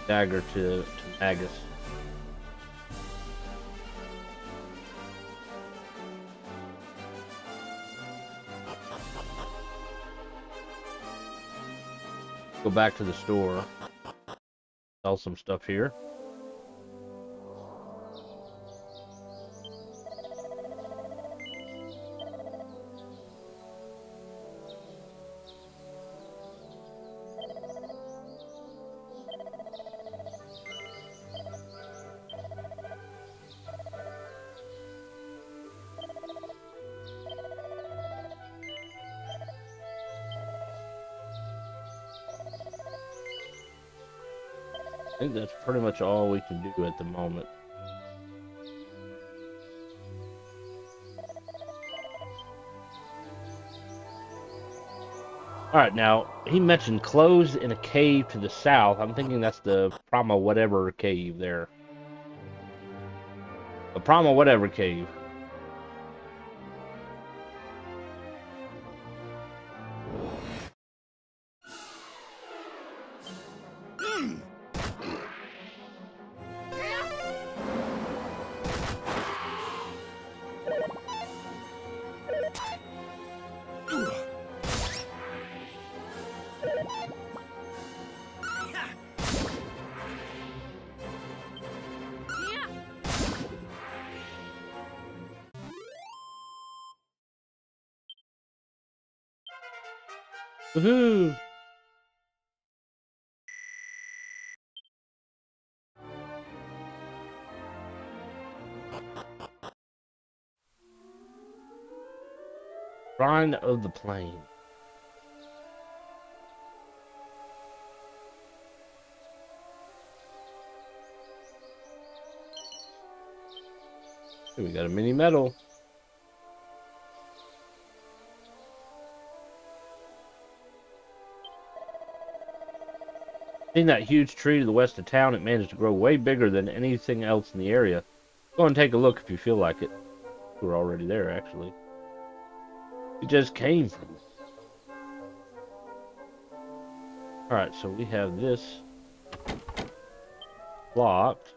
dagger to Magus. Go back to the store. Sell some stuff here. I think that's pretty much all we can do at the moment. Alright, now, he mentioned closed in a cave to the south. I'm thinking that's the Prama whatever cave there. The Prama whatever cave. Woohoo! Shrine of the Plain. Here we got a mini medal. Seen that huge tree to the west of town? It managed to grow way bigger than anything else in the area. Go and take a look if you feel like it. We're already there, actually. We just came from it. Alright, so we have this blocked.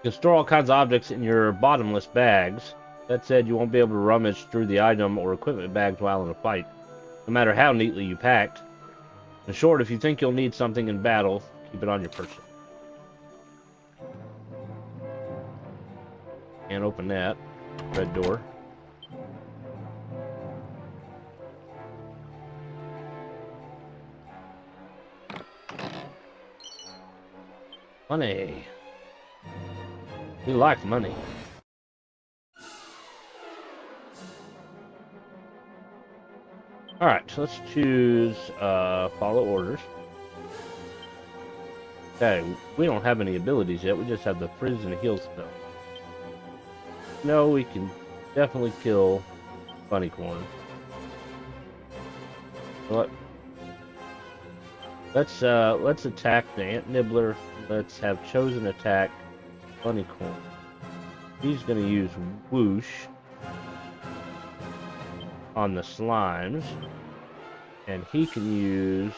You can store all kinds of objects in your bottomless bags. That said, you won't be able to rummage through the item or equipment bags while in a fight, no matter how neatly you packed. In short, if you think you'll need something in battle, keep it on your person. Can't open that. Red door. Money. We like money. Alright, so let's choose follow orders. Okay, we don't have any abilities yet, we just have the frizz and heal stuff. No, we can definitely kill Bunny Corn. What? Let's attack the Ant Nibbler. Let's have chosen attack Bunny Corn. He's gonna use Whoosh on the slimes, and he can use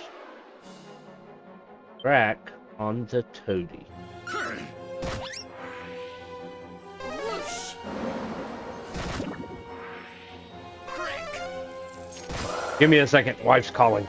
Crack on the Toady. Whoosh. Give me a second, wife's calling.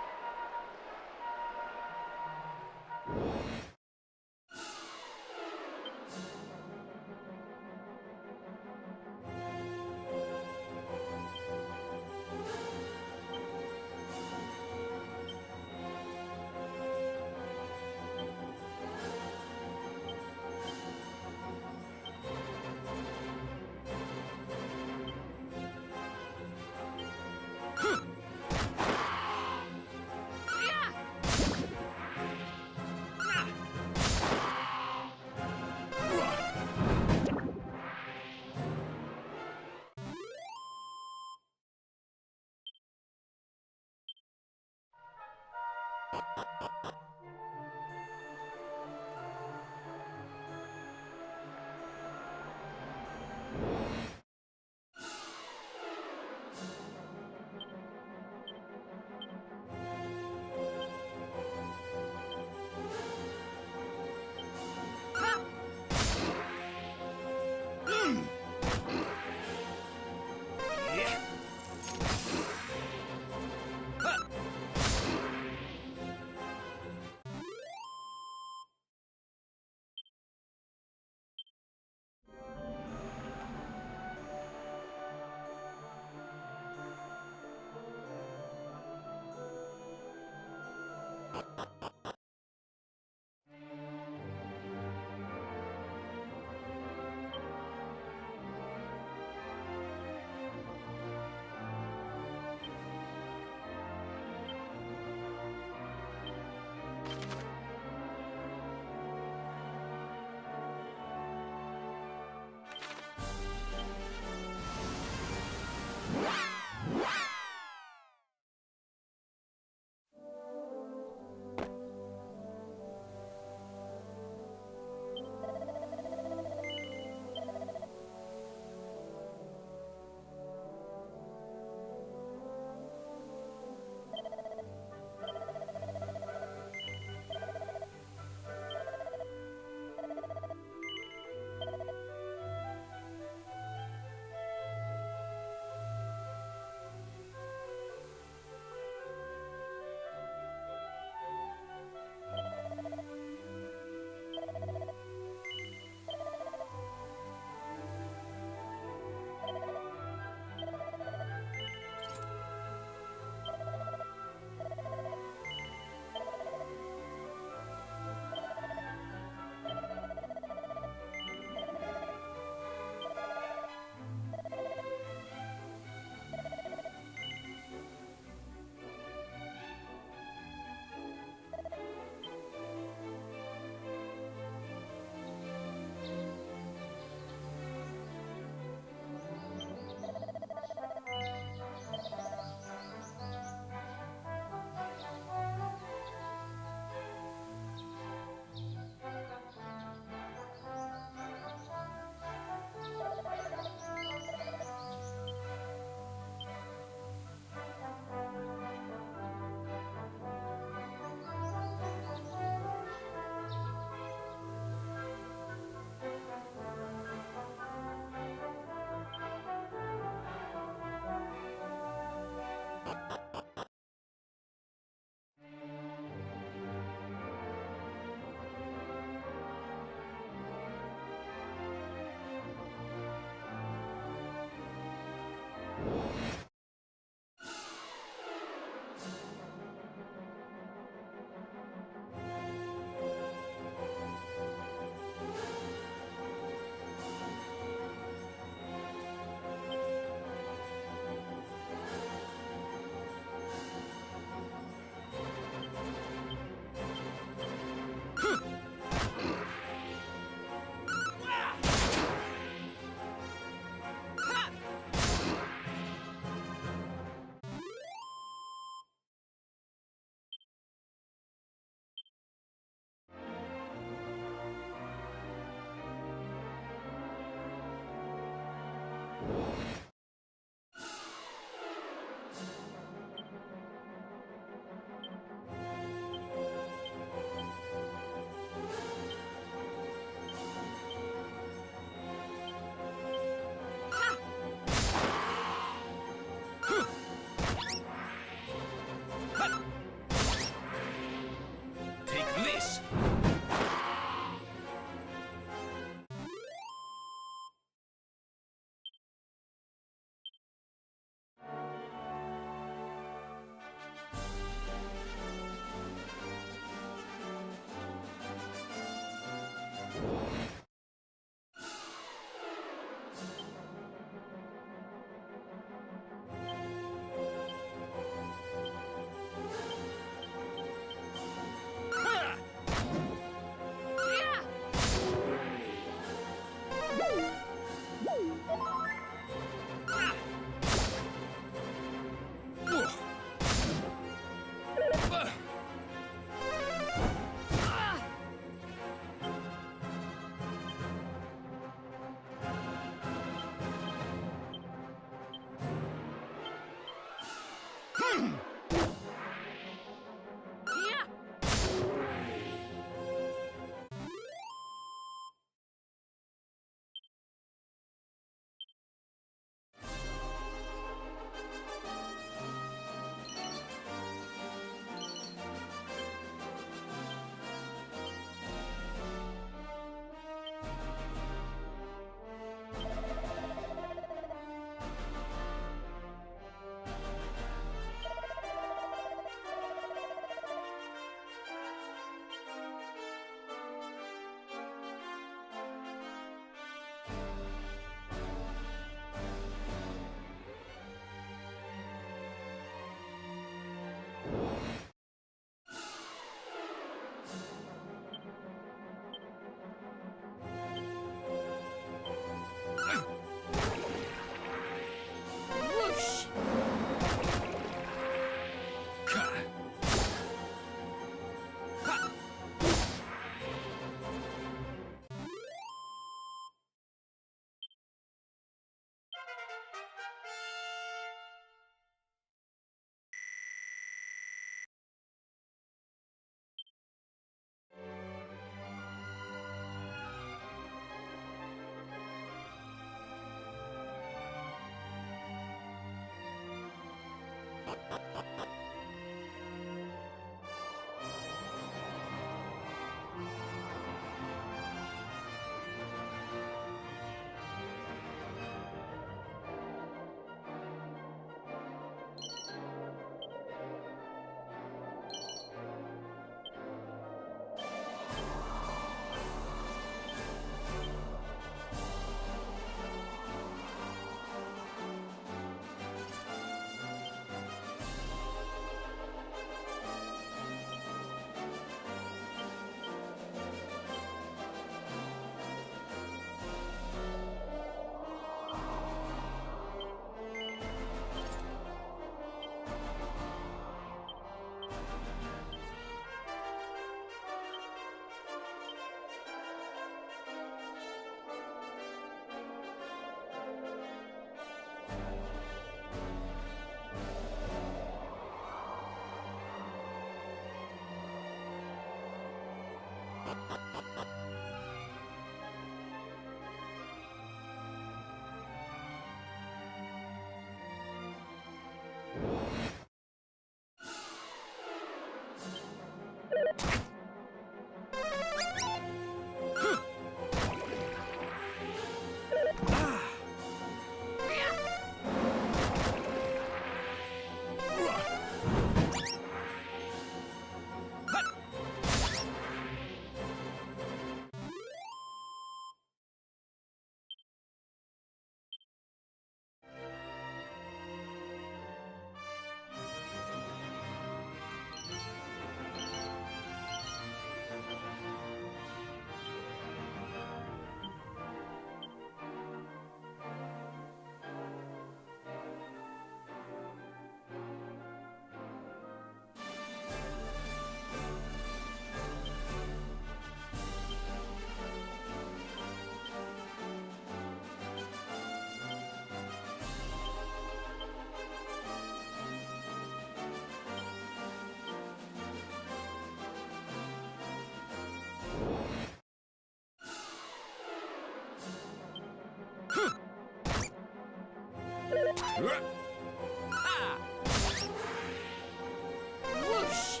Whoosh!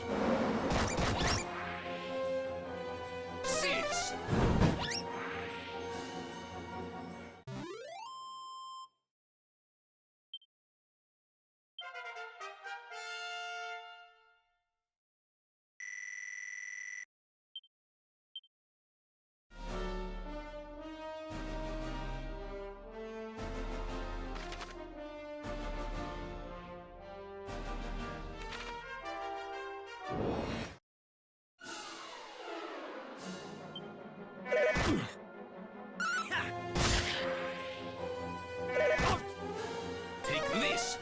Six! Take this!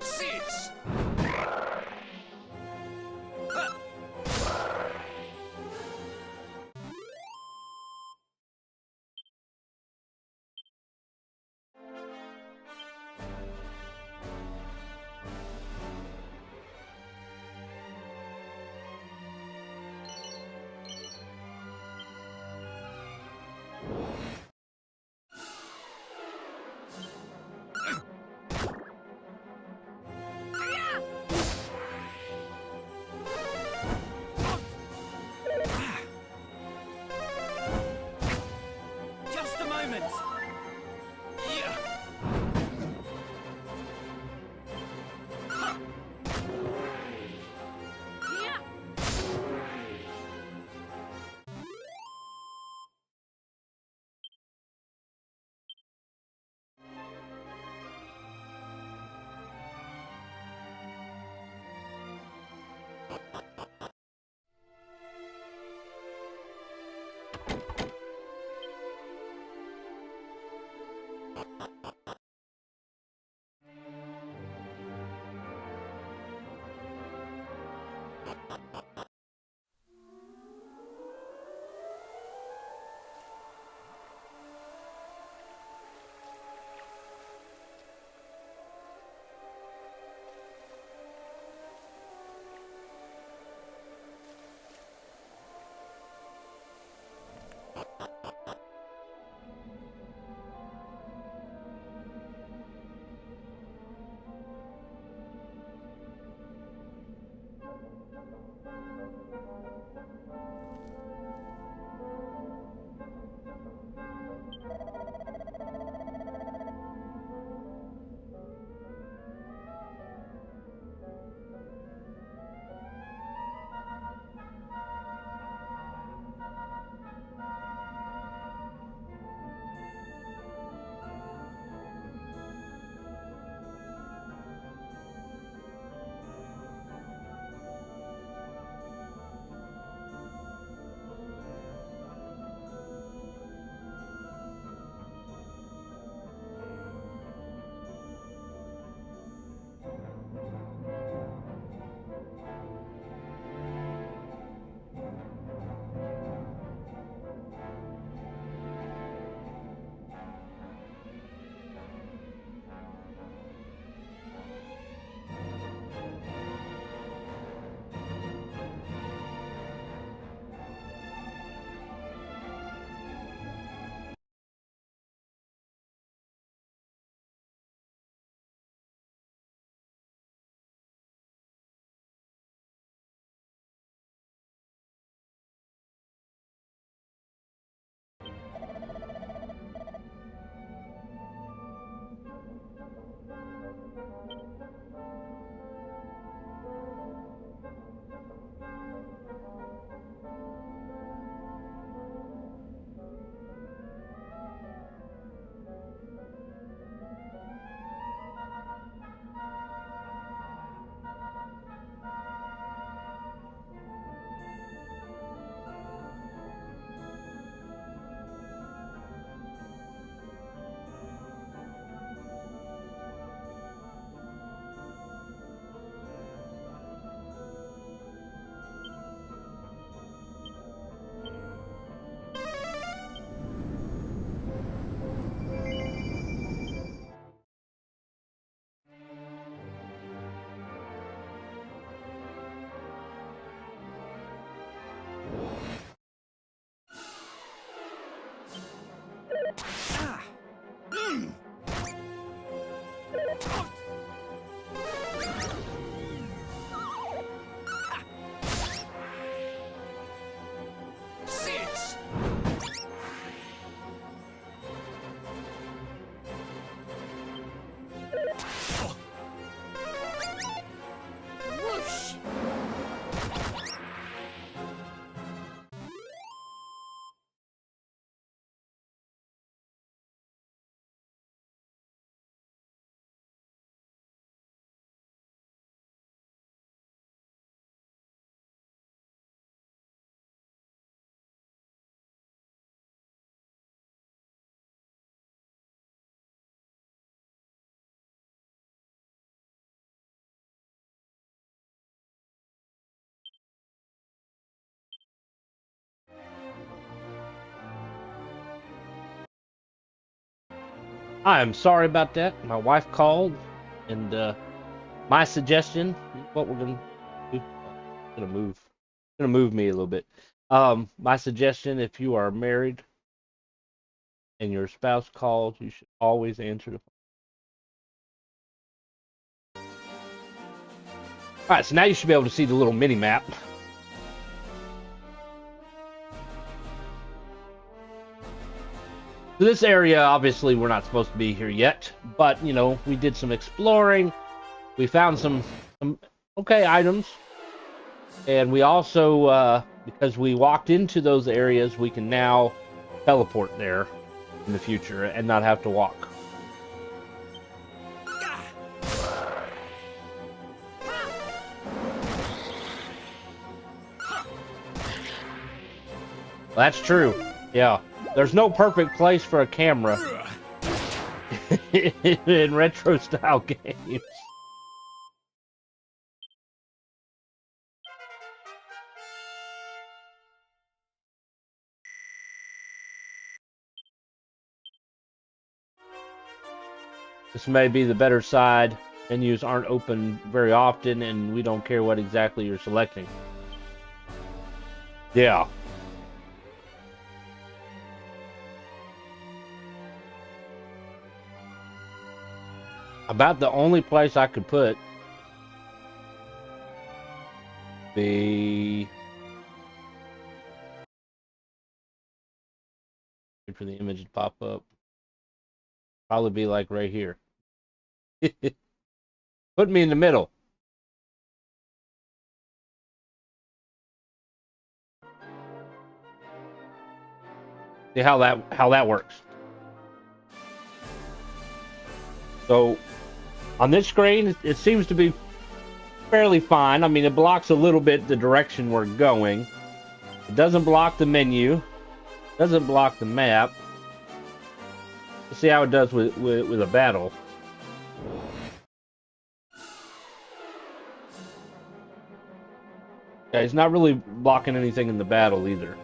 Six! Six. Whoosh. I am sorry about that. My wife called, and my suggestion, what we're gonna do, gonna move, gonna move me a little bit. My suggestion, if you are married and your spouse calls, you should always answer the phone. All right, so now you should be able to see the little mini map. So this area, obviously, we're not supposed to be here yet, but you know, we did some exploring. We found some okay items, and we also, because we walked into those areas, we can now teleport there in the future and not have to walk. That's true. Yeah. There's no perfect place for a camera in retro style games. This may be the better side. Menus aren't open very often, and we don't care what exactly you're selecting. Yeah. About the only place I could put the for the image to pop up. Probably be like right here. Put me in the middle. See how that works. So on this screen, it seems to be fairly fine. I mean, it blocks a little bit the direction we're going. It doesn't block the menu. Doesn't block the map. Let's see how it does with a battle. Yeah, it's not really blocking anything in the battle either.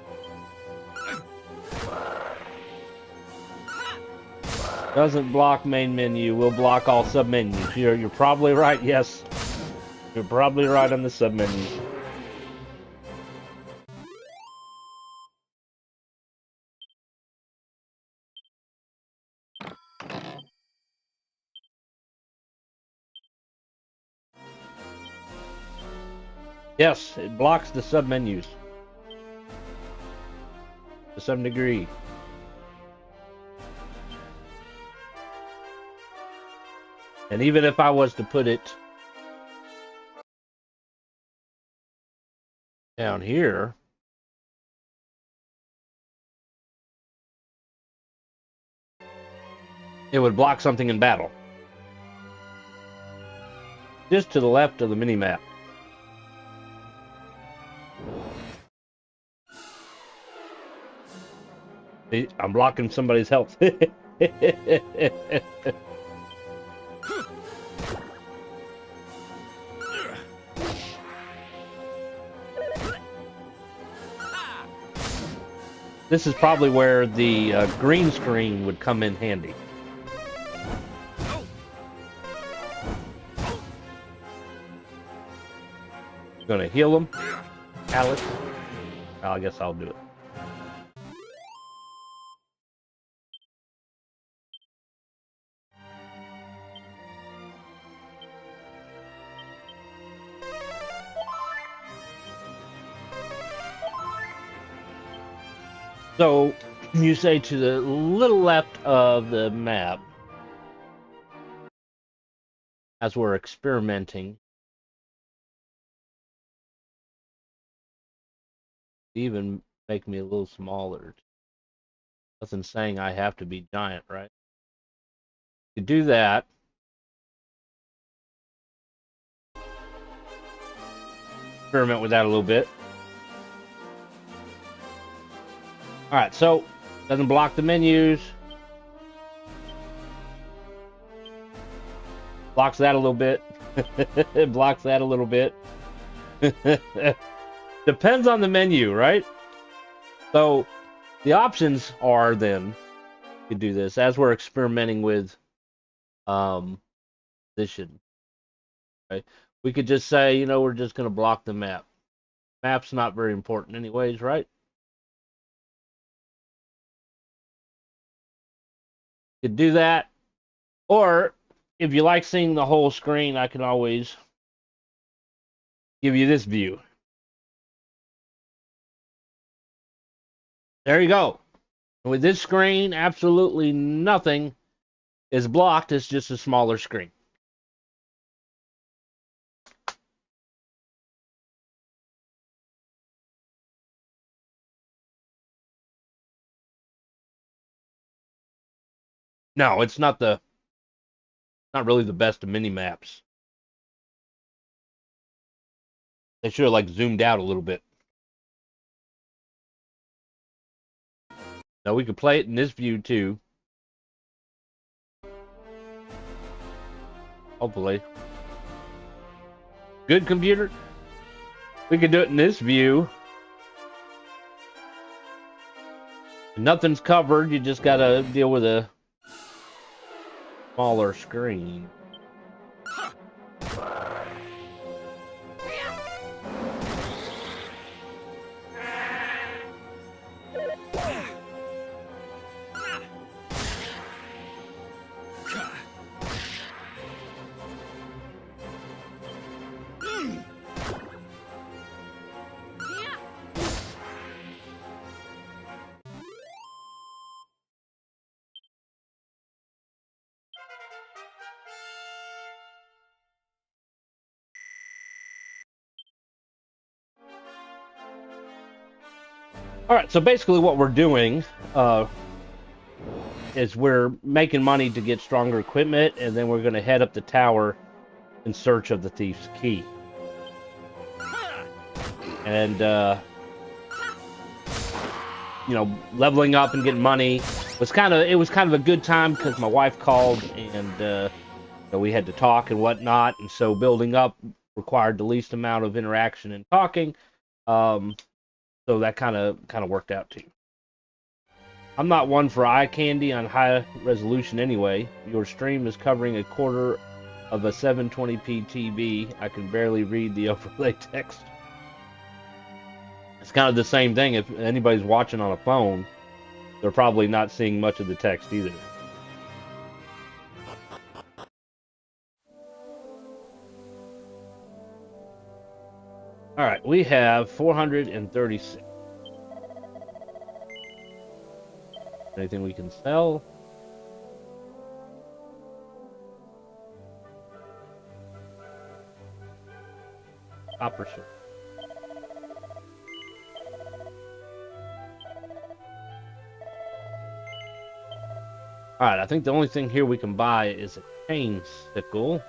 Doesn't block main menu. Will block all submenus. You're probably right. Yes, you're probably right on the submenus. Yes, it blocks the submenus to some degree. And even if I was to put it down here, it would block something in battle. Just to the left of the mini-map. See, I'm blocking somebody's health. This is probably where the green screen would come in handy. Gonna heal him. Alex. Oh, I guess I'll do it. So, you say to the little left of the map, as we're experimenting, even make me a little smaller. Nothing saying I have to be giant, right? To do that, experiment with that a little bit. Alright, so, doesn't block the menus. Blocks that a little bit. It blocks that a little bit. Depends on the menu, right? So, the options are then, you could do this, as we're experimenting with position. Right? We could just say, you know, we're just going to block the map. Map's not very important anyways, right? You could do that. Or, if you like seeing the whole screen, I can always give you this view. There you go. With this screen, absolutely nothing is blocked. It's just a smaller screen. No, it's not really the best of mini maps. They should have like zoomed out a little bit. Now we could play it in this view too. Hopefully. Good computer. We could do it in this view. Nothing's covered. You just gotta deal with a smaller screen. All right, so basically what we're doing is we're making money to get stronger equipment, and then we're going to head up the tower in search of the thief's key. And, you know, leveling up and getting money was kind of a good time because my wife called and you know, we had to talk and whatnot, and so building up required the least amount of interaction and talking. So that kind of worked out too. I'm not one for eye candy on high resolution anyway. Your stream is covering a quarter of a 720p TV. I can barely read the overlay text. It's kind of the same thing. If anybody's watching on a phone, they're probably not seeing much of the text either. All right, we have 436. Anything we can sell? Copper sword. All right, I think the only thing here we can buy is a chain sickle.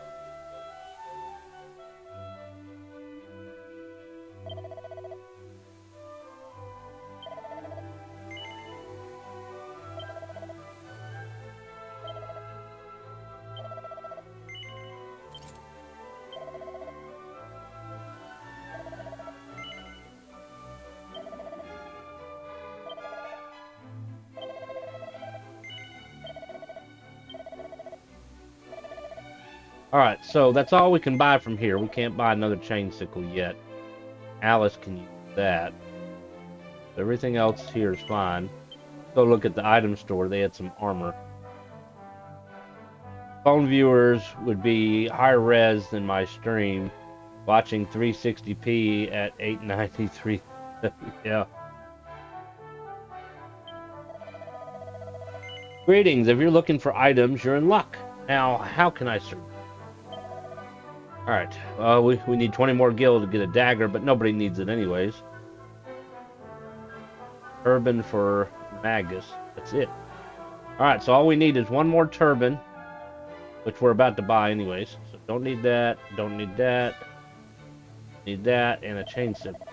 Alright, so that's all we can buy from here. We can't buy another chain sickle yet. Alice can use that. Everything else here is fine. Go look at the item store. They had some armor. Phone viewers would be higher res than my stream. Watching 360p at 893. Yeah. Greetings. If you're looking for items, you're in luck. Now, how can I serve? Alright, we need 20 more gil to get a dagger, but nobody needs it anyways. Turban for Magus. That's it. Alright, so all we need is one more turban, which we're about to buy anyways. So don't need that, don't need that, need that, and a chain sickle.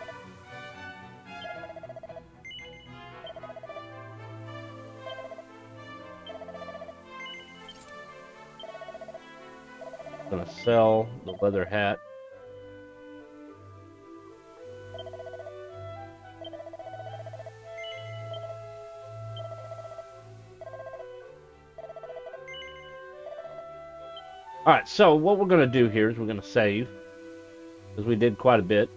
Gonna sell the leather hat. Alright, so what we're gonna do here is we're gonna save, because we did quite a bit.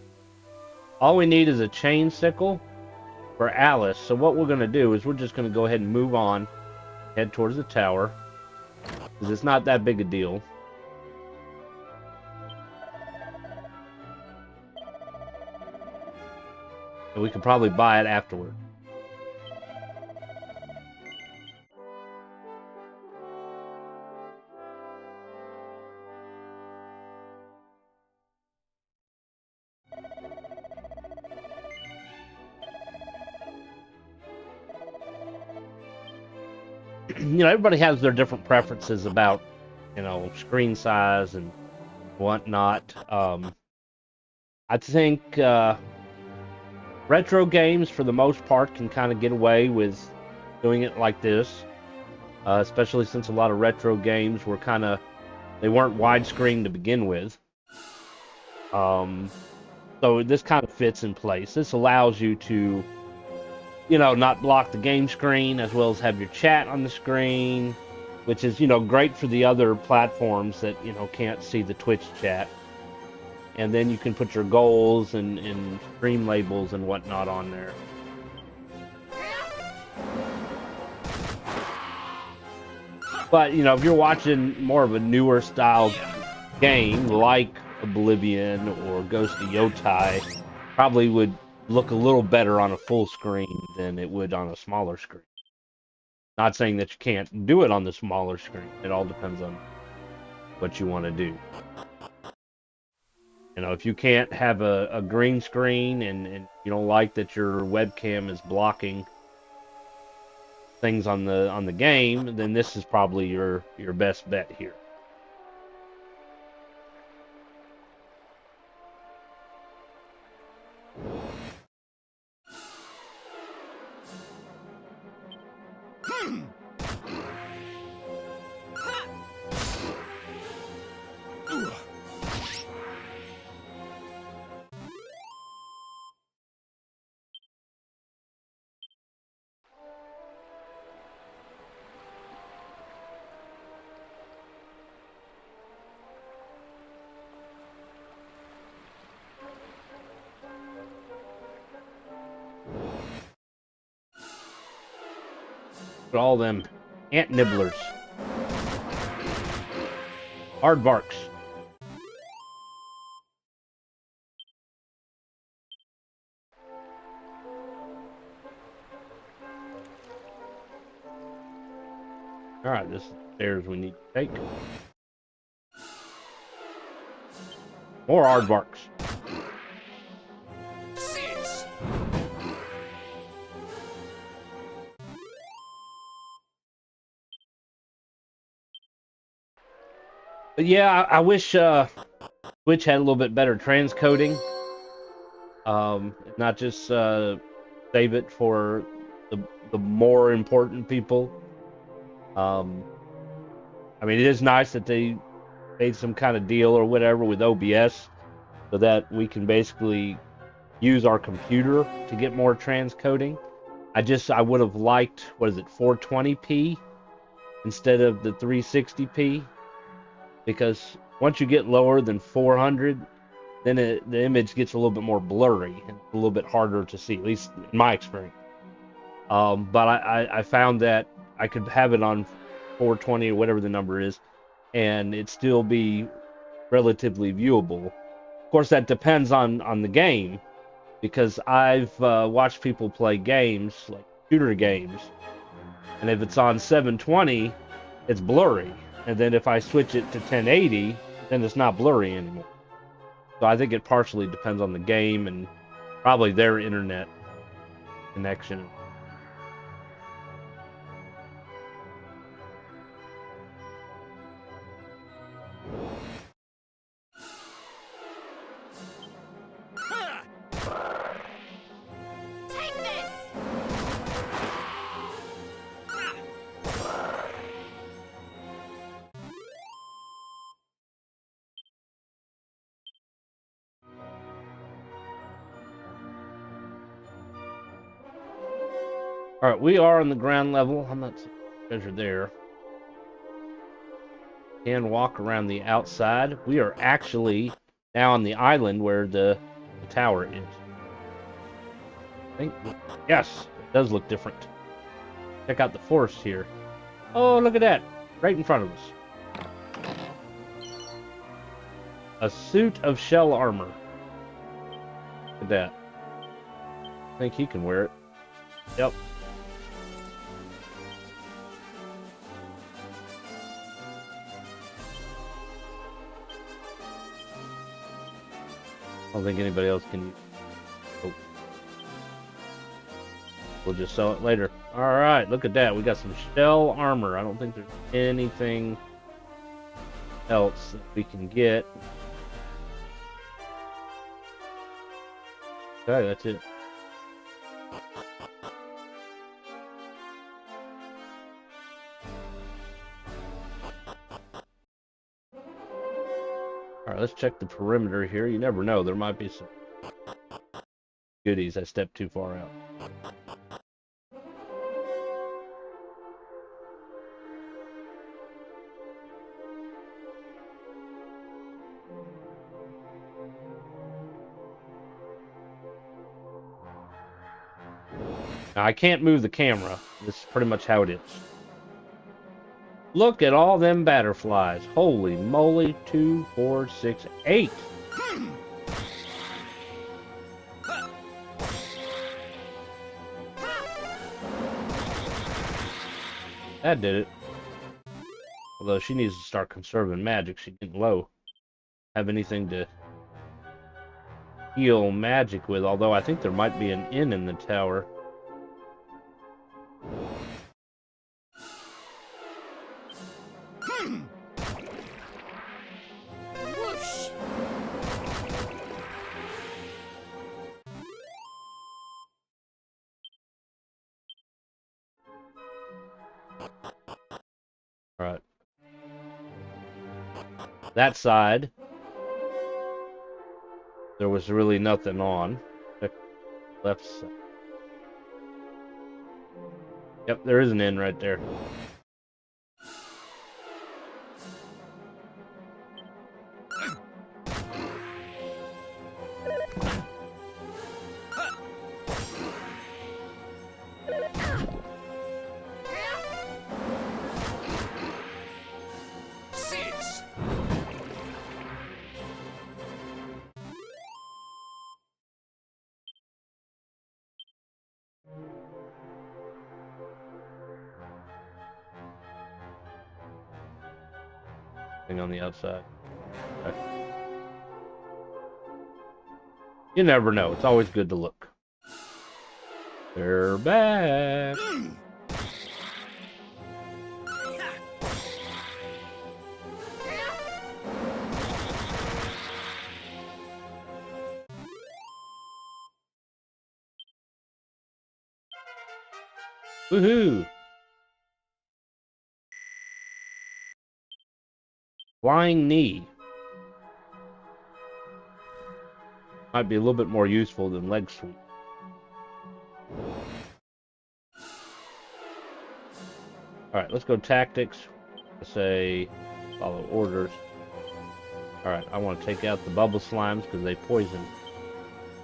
All we need is a chain sickle for Alice. So what we're gonna do is we're just gonna go ahead and move on, head towards the tower, because it's not that big a deal. And we can probably buy it afterward. You know, everybody has their different preferences about, you know, screen size and whatnot. I think retro games, for the most part, can kind of get away with doing it like this, especially since a lot of retro games were they weren't widescreen to begin with. So this kind of fits in place. This allows you to, you know, not block the game screen, as well as have your chat on the screen, which is, you know, great for the other platforms that, you know, can't see the Twitch chat. And then you can put your goals and stream labels and whatnot on there. But, you know, if you're watching more of a newer style game, like Oblivion or Ghost of Yotai, probably would look a little better on a full screen than it would on a smaller screen. Not saying that you can't do it on the smaller screen. It all depends on what you want to do. You know, if you can't have a green screen and you don't like that your webcam is blocking things on the game, then this is probably your best bet here. But all them ant nibblers. Aardvarks. Alright, this is the stairs we need to take. More aardvarks. Six. But yeah, I wish Switch had a little bit better transcoding. Not just save it for the more important people. I mean, it is nice that they made some kind of deal or whatever with OBS so that we can basically use our computer to get more transcoding. I would have liked, what is it, 420p instead of the 360p, because once you get lower than 400, then the image gets a little bit more blurry and a little bit harder to see, at least in my experience. But I found that I could have it on 420 or whatever the number is, and it still be relatively viewable. Of course, that depends on the game, because I've watched people play games, like shooter games, and if it's on 720, it's blurry. And then if I switch it to 1080, then it's not blurry anymore. So I think it partially depends on the game and probably their internet connection. Take this. Alright, we are on the ground level. I'm not seeing treasure there. Can walk around the outside. We are actually now on the island where the tower is. I think, yes, it does look different. Check out the forest here. Oh, look at that. Right in front of us. A suit of shell armor. Look at that. I think he can wear it. Yep. I don't think anybody else can use it. Oh. We'll just sell it later. Alright, look at that. We got some shell armor. I don't think there's anything else that we can get. Okay, that's it. Alright, let's check the perimeter here. You never know. There might be some goodies. I stepped too far out. Now, I can't move the camera. This is pretty much how it is. Look at all them butterflies. Holy moly. 2, 4, 6, 8. That did it. Although she needs to start conserving magic. She's getting low. Have anything to heal magic with, although I think there might be an inn in the tower. Whoosh. Alright. That side, there was really nothing on. Left side. Yep, there is an inn right there. Six. Thing on the outside. Okay. You never know. It's always good to look. They're back. Woohoo! Flying knee. Might be a little bit more useful than leg sweep. Alright, let's go tactics. Let's say follow orders. Alright, I want to take out the bubble slimes because they poison.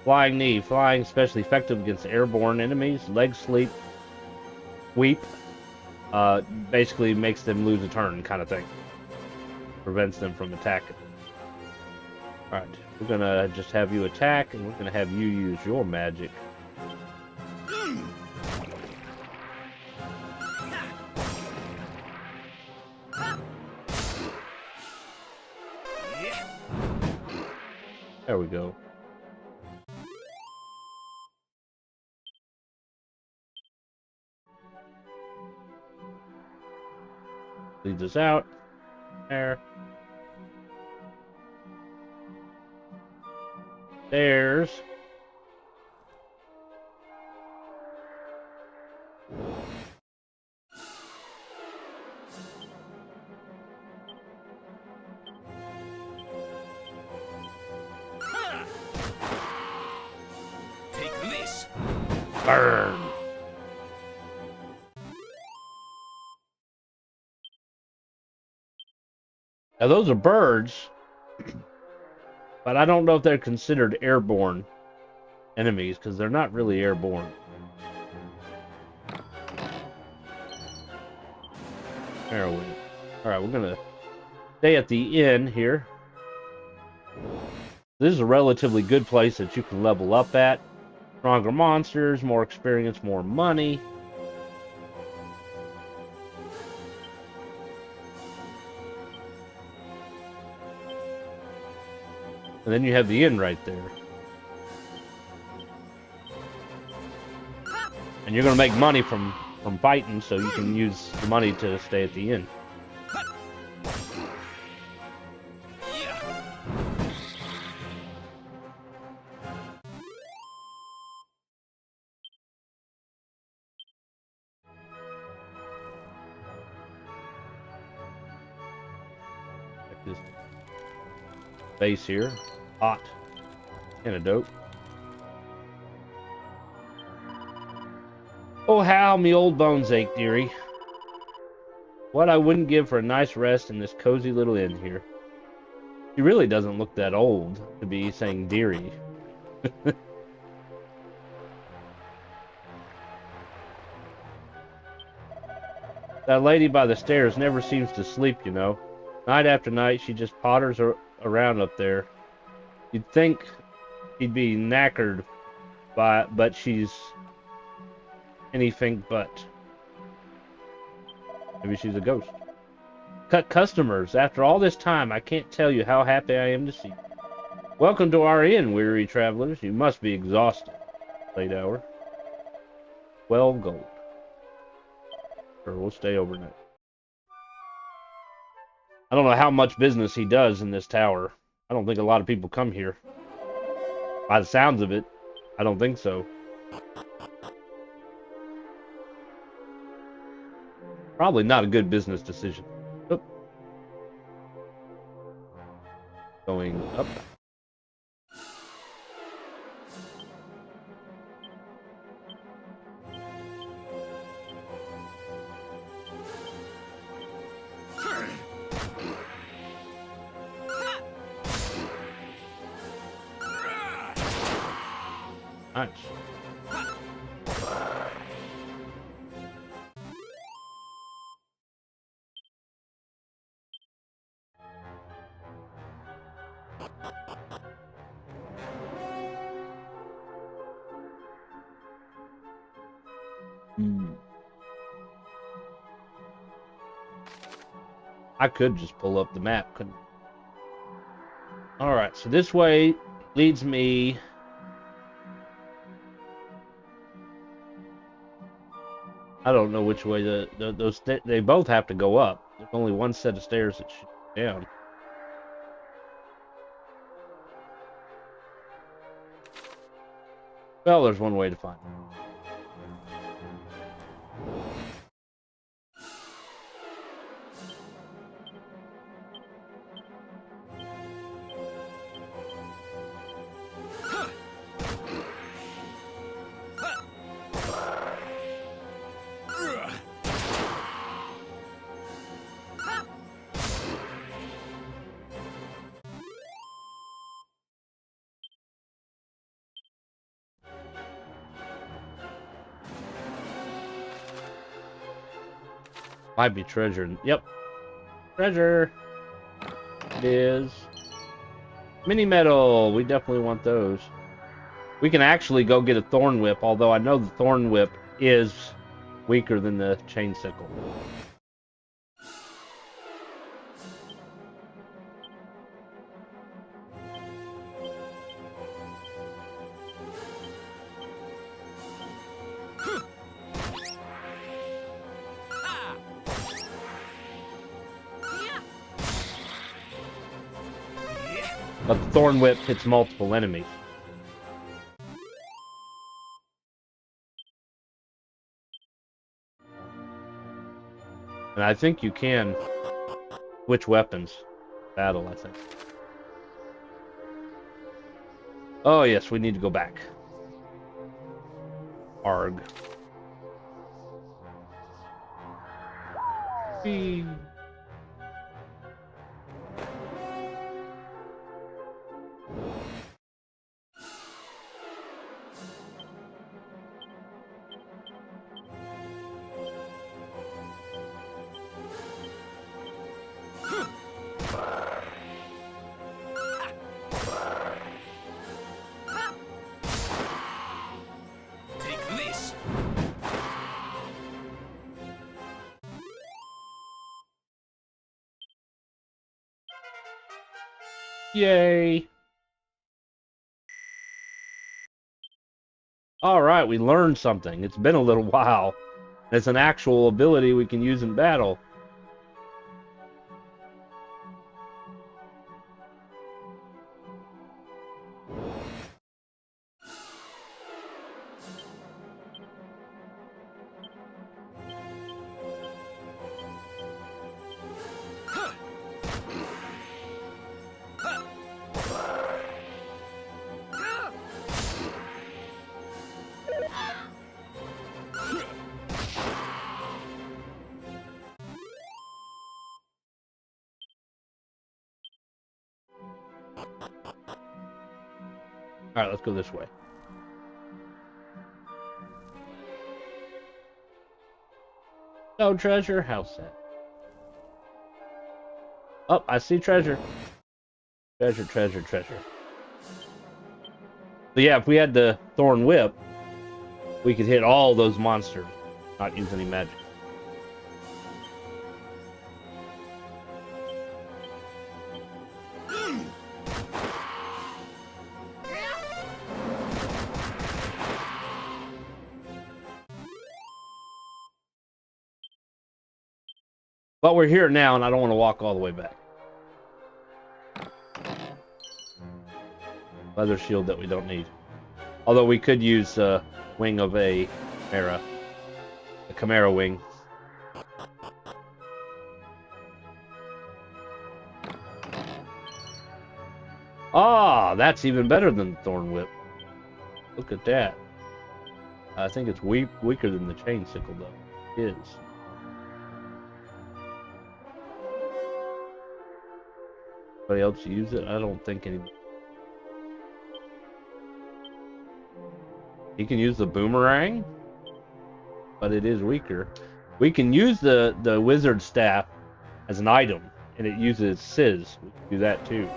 Flying knee. Flying especially effective against airborne enemies. Leg sweep. Basically makes them lose a turn kind of thing. Prevents them from attacking. Alright, we're gonna just have you attack, and we're gonna have you use your magic. There we go. Leads us out. There. There's. Take this. Burn. Now those are birds, but I don't know if they're considered airborne enemies because they're not really airborne. There we go. Alright, we're gonna stay at the inn here. This is a relatively good place that you can level up at. Stronger monsters, more experience, more money. And then you have the inn right there. And you're going to make money from fighting, so you can use the money to stay at the inn. Check this base here. Hot. Antidote. Oh, how me old bones ache, dearie. What I wouldn't give for a nice rest in this cozy little inn here. She really doesn't look that old to be saying dearie. That lady by the stairs never seems to sleep, you know. Night after night, she just potters around up there. You'd think she'd be knackered by it, but she's anything but. Maybe she's a ghost. Customers, after all this time, I can't tell you how happy I am to see you. Welcome to our inn, weary travelers. You must be exhausted. Late hour. 12 gold. Or we'll stay overnight. I don't know how much business he does in this tower. I don't think a lot of people come here. By the sounds of it, I don't think so. Probably not a good business decision. Oop. Going up. Nice. I could just pull up the map, couldn't I? Alright, so this way leads me... I don't know which way those they both have to go up. There's only one set of stairs that should go down. Well, there's one way to find it. Might be treasure. Yep. Treasure. It is. Mini metal. We definitely want those. We can actually go get a thorn whip, although I know the thorn whip is weaker than the chain sickle. But the thorn whip hits multiple enemies. And I think you can switch weapons. Battle, I think. Oh yes, we need to go back. Arg. Whee. Yay! Alright, we learned something. It's been a little while. It's an actual ability we can use in battle. Alright, let's go this way. No treasure, house set. Oh, I see treasure. Treasure, treasure, treasure. So yeah, if we had the thorn whip, we could hit all those monsters, not use any magic. But we're here now, and I don't want to walk all the way back. Leather shield that we don't need. Although we could use wing of a chimera. A chimera wing. Ah, that's even better than the thorn whip. Look at that. I think it's weaker than the chain sickle, though. It is. Anybody else use it? I don't think anybody. You can use the boomerang, but it is weaker. We can use the wizard staff as an item, and it uses sizz. We can do that too.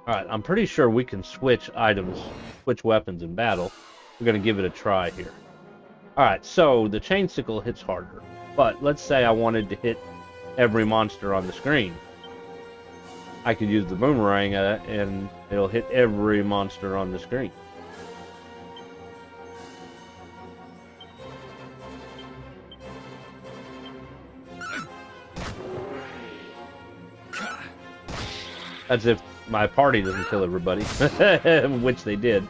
Alright, I'm pretty sure we can switch items, switch weapons in battle. We're going to give it a try here. Alright, so the chain sickle hits harder. But let's say I wanted to hit every monster on the screen. I could use the boomerang and it'll hit every monster on the screen. As if my party doesn't kill everybody, which they did.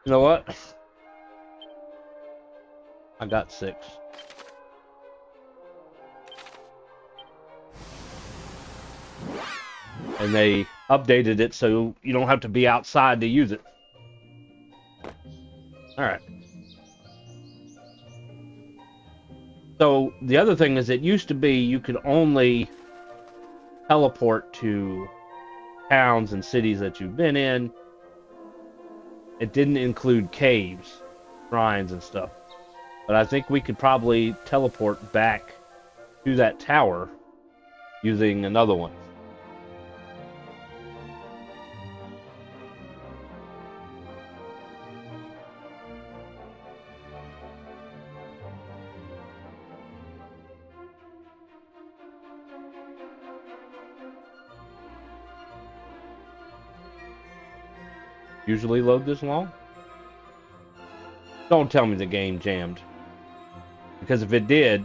You know what? I got 6. And they updated it so you don't have to be outside to use it. Alright. So the other thing is, it used to be you could only teleport to towns and cities that you've been in. It didn't include caves, shrines, and stuff. But I think we could probably teleport back to that tower using another one. Usually load this long? Don't tell me the game jammed. Because if it did,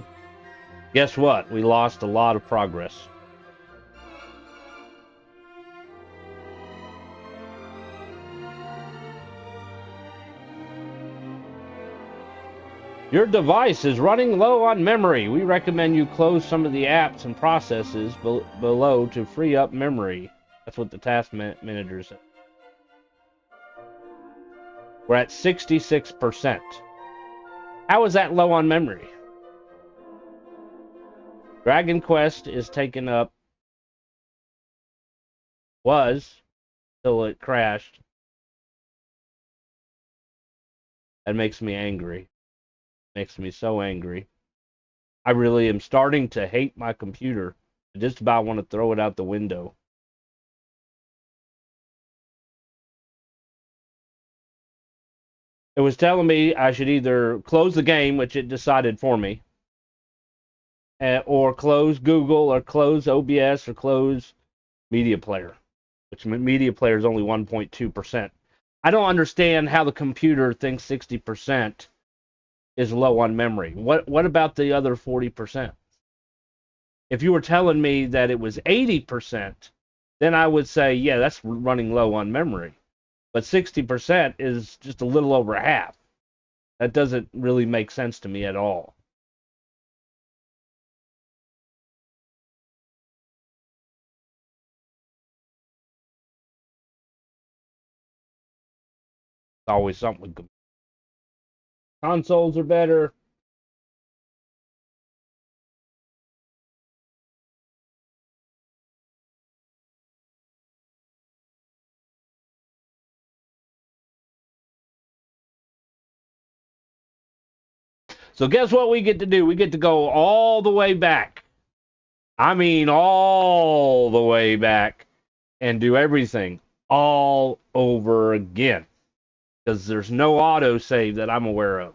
guess what? We lost a lot of progress. Your device is running low on memory. We recommend you close some of the apps and processes below to free up memory. That's what the task manager said. We're at 66%. How is that low on memory? Dragon Quest is taken up. Was till it crashed. That makes me angry. Makes me so angry. I really am starting to hate my computer. I just about want to throw it out the window. It was telling me I should either close the game, which it decided for me, or close Google, or close OBS, or close Media Player, which Media Player is only 1.2%. I don't understand how the computer thinks 60% is low on memory. What about the other 40%? If you were telling me that it was 80%, then I would say, yeah, that's running low on memory. But 60% is just a little over half. That doesn't really make sense to me at all. It's always something with consoles are better. So guess what we get to do? We get to go all the way back. I mean all the way back and do everything all over again because there's no autosave that I'm aware of.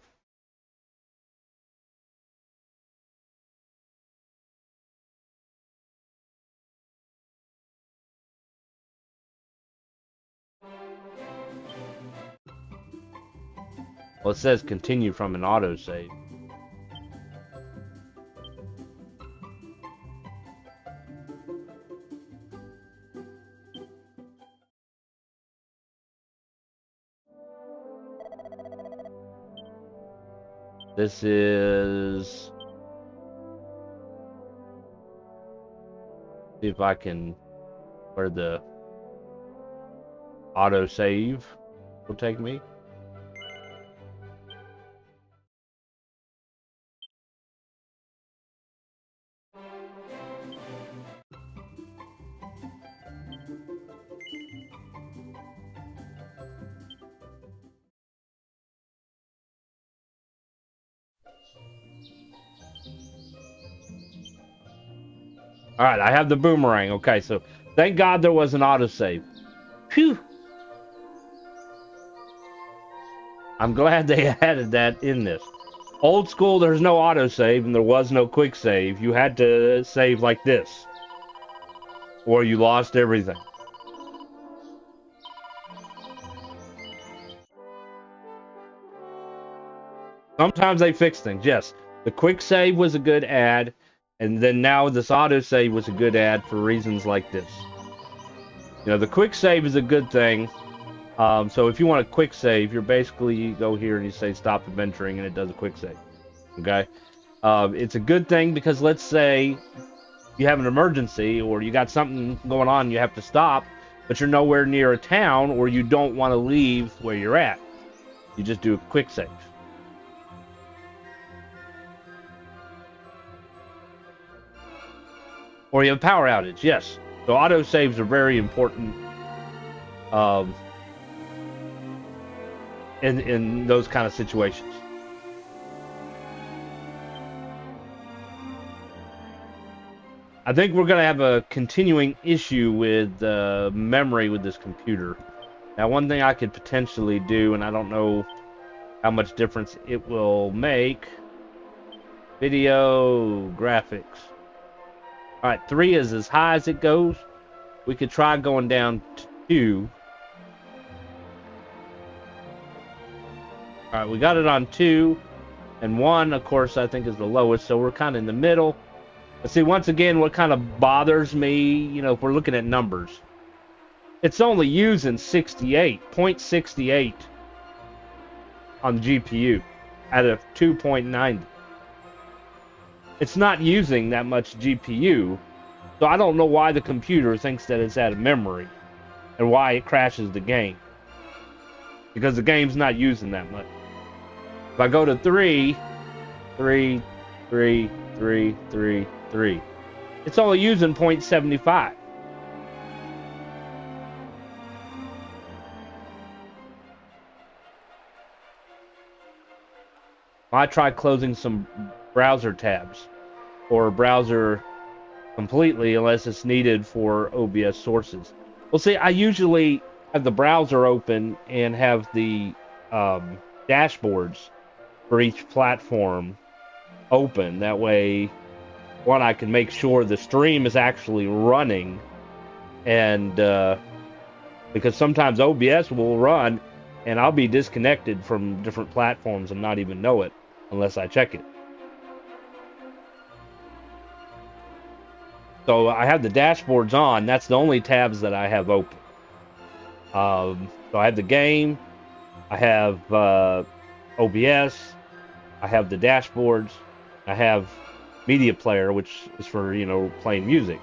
Well, it says continue from an autosave. This is... See if I can... Where the autosave will take me. All right, I have the boomerang. Okay, so thank God there was an autosave. Phew. I'm glad they added that in this. Old school, there's no autosave and there was no quick save. You had to save like this, or you lost everything. Sometimes they fix things, yes. The quick save was a good add, and then now this autosave was a good add for reasons like this. You know, the quick save is a good thing. So if you want a quick save, you're basically, you go here and you say stop adventuring and it does a quick save. Okay? It's a good thing because let's say you have an emergency or you got something going on, you have to stop, but you're nowhere near a town or you don't want to leave where you're at. You just do a quick save. Or you have a power outage, yes. So autosaves are very important in those kind of situations. I think we're going to have a continuing issue with memory with this computer. Now, one thing I could potentially do, and I don't know how much difference it will make, video graphics. Alright, 3 is as high as it goes. We could try going down to 2. Alright, we got it on 2. And 1, of course, I think is the lowest. So we're kind of in the middle. But see, once again, what kind of bothers me, you know, if we're looking at numbers. It's only using 0.68 on the GPU out of 2.90. It's not using that much GPU, so I don't know why the computer thinks that it's out of memory and why it crashes the game. Because the game's not using that much. If I go to 3, it's only using 0.75. I tried closing some browser tabs or browser completely unless it's needed for OBS sources. Well, see, I usually have the browser open and have the dashboards for each platform open. That way, one, I can make sure the stream is actually running, and because sometimes OBS will run and I'll be disconnected from different platforms and not even know it unless I check it. So I have the dashboards on. That's the only tabs that I have open. So I have the game. I have OBS. I have the dashboards. I have media player, which is for, you know, playing music.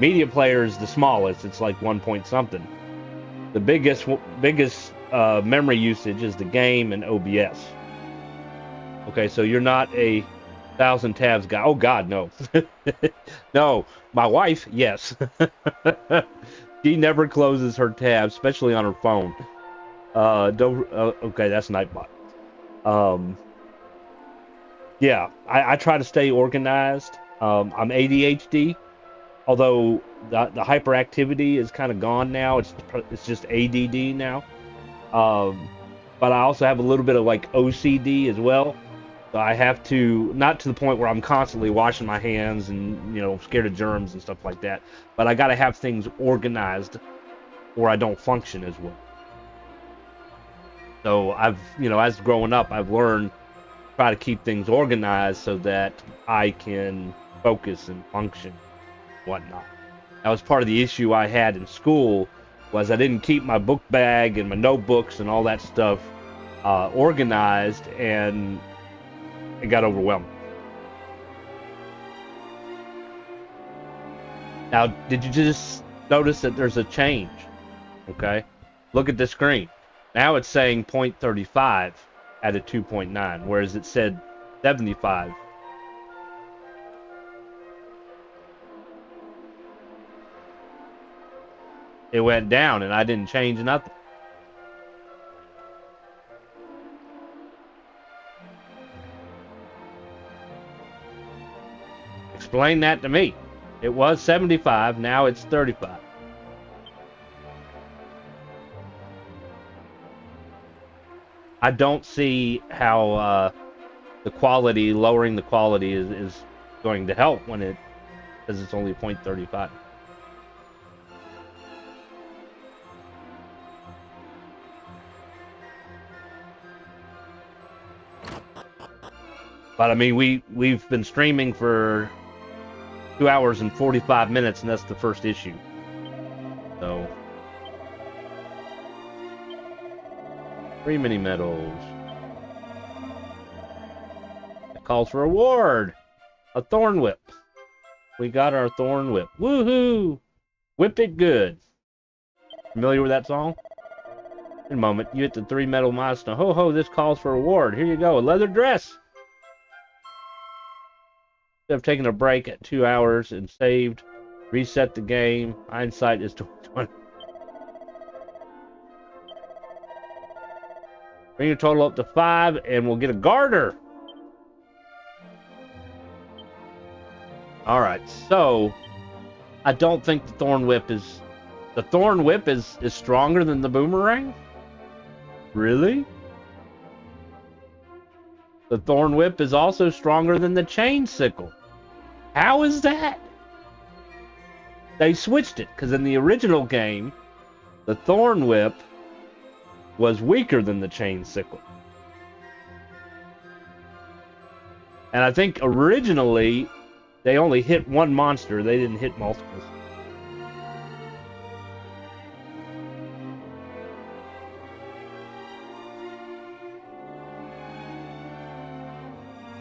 Media player is the smallest. It's like 1 point something. The biggest memory usage is the game and OBS. Okay, so you're not a 1,000 tabs guy. Oh God, no. No, my wife, yes. She never closes her tabs, especially on her phone. Okay, that's Nightbot. Yeah, I try to stay organized. I'm ADHD, although the hyperactivity is kind of gone now. It's just ADD now. But I also have a little bit of like OCD as well. So I have to, not to the point where I'm constantly washing my hands and, scared of germs and stuff like that. But I got to have things organized or I don't function as well. So as growing up, I've learned to try to keep things organized so that I can focus and function and whatnot. That was part of the issue I had in school, was I didn't keep my book bag and my notebooks and all that stuff organized, and it got overwhelming. Now, did you just notice that there's a change? Okay, look at the screen. Now it's saying 0.35 out of 2.9, whereas it said 75. It went down, and I didn't change nothing. Explain that to me. It was 75, now it's 35. I don't see how lowering the quality is going to help when it says it's only 0.35. But I mean, we've been streaming for 2 hours and 45 minutes, and that's the first issue. So 3 mini medals. It calls for a reward. A thorn whip. We got our thorn whip. Woohoo! Whip it good. Familiar with that song? In a moment, you hit the 3 medal milestone. Ho ho, this calls for a reward. Here you go, a leather dress. I've taken a break at 2 hours and saved. Reset the game. Hindsight is 2020. Bring your total up to 5 and we'll get a garter. Alright, so I don't think the thorn whip is stronger than the boomerang? Really? The thorn whip is also stronger than the chain sickle. How is that? They switched it, because in the original game, the thorn whip was weaker than the chain sickle. And I think originally, they only hit one monster, they didn't hit multiples.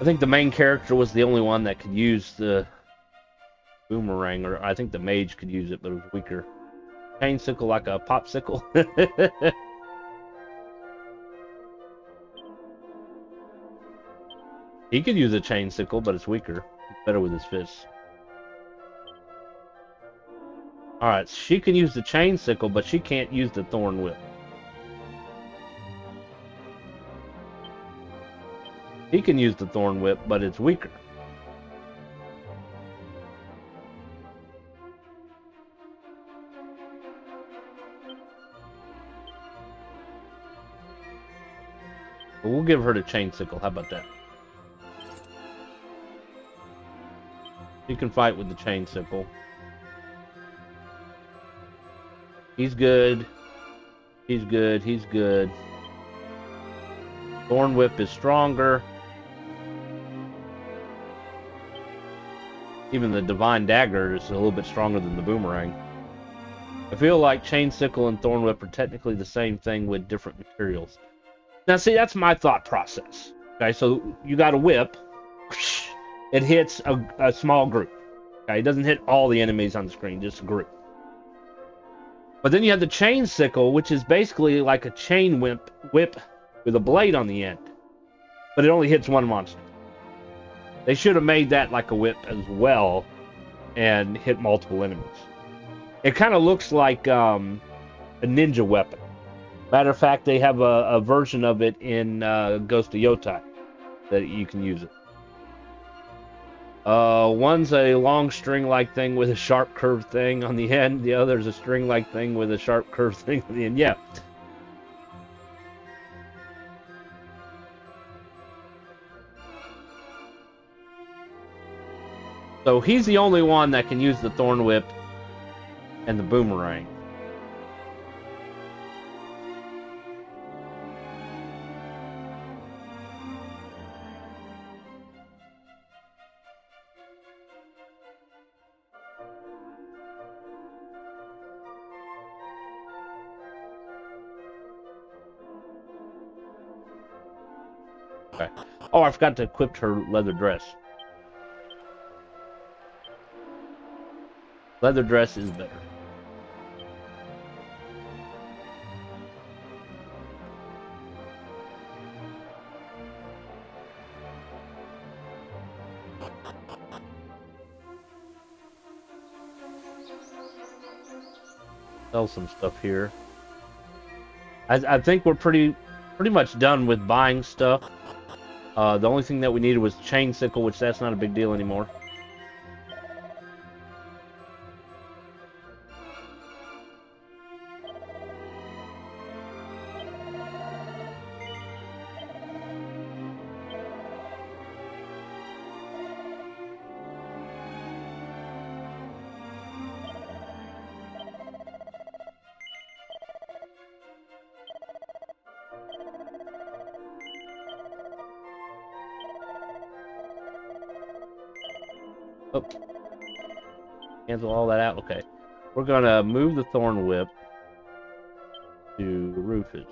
I think the main character was the only one that could use the boomerang, or I think the mage could use it, but it was weaker. Chain sickle like a popsicle. He could use a chain sickle, but it's weaker. He's better with his fists. Alright, she can use the chain sickle, but she can't use the thorn whip. He can use the thorn whip, but it's weaker. But we'll give her the chain sickle. How about that? She can fight with the chain sickle. He's good. He's good. He's good. Thorn whip is stronger. Even the divine dagger is a little bit stronger than the boomerang. I feel like chain sickle and thorn whip are technically the same thing with different materials. Now see, that's my thought process. Okay, so you got a whip. It hits a small group. Okay, it doesn't hit all the enemies on the screen, just a group. But then you have the chain sickle, which is basically like a chain whip with a blade on the end. But it only hits one monster. They should have made that like a whip as well and hit multiple enemies. It kind of looks like a ninja weapon. Matter of fact, they have a version of it in Ghost of Yotai that you can use it. One's a long string-like thing with a sharp curved thing on the end. The other's a string-like thing with a sharp curved thing on the end. Yeah. So he's the only one that can use the thorn whip and the boomerang. Okay. Oh, I forgot to equip her leather dress. Leather dress is better. Sell some stuff here. I think we're pretty much done with buying stuff. The only thing that we needed was chain sickle, which that's not a big deal anymore. Oh, cancel all that out. Okay, we're gonna move the thorn whip to Rufus.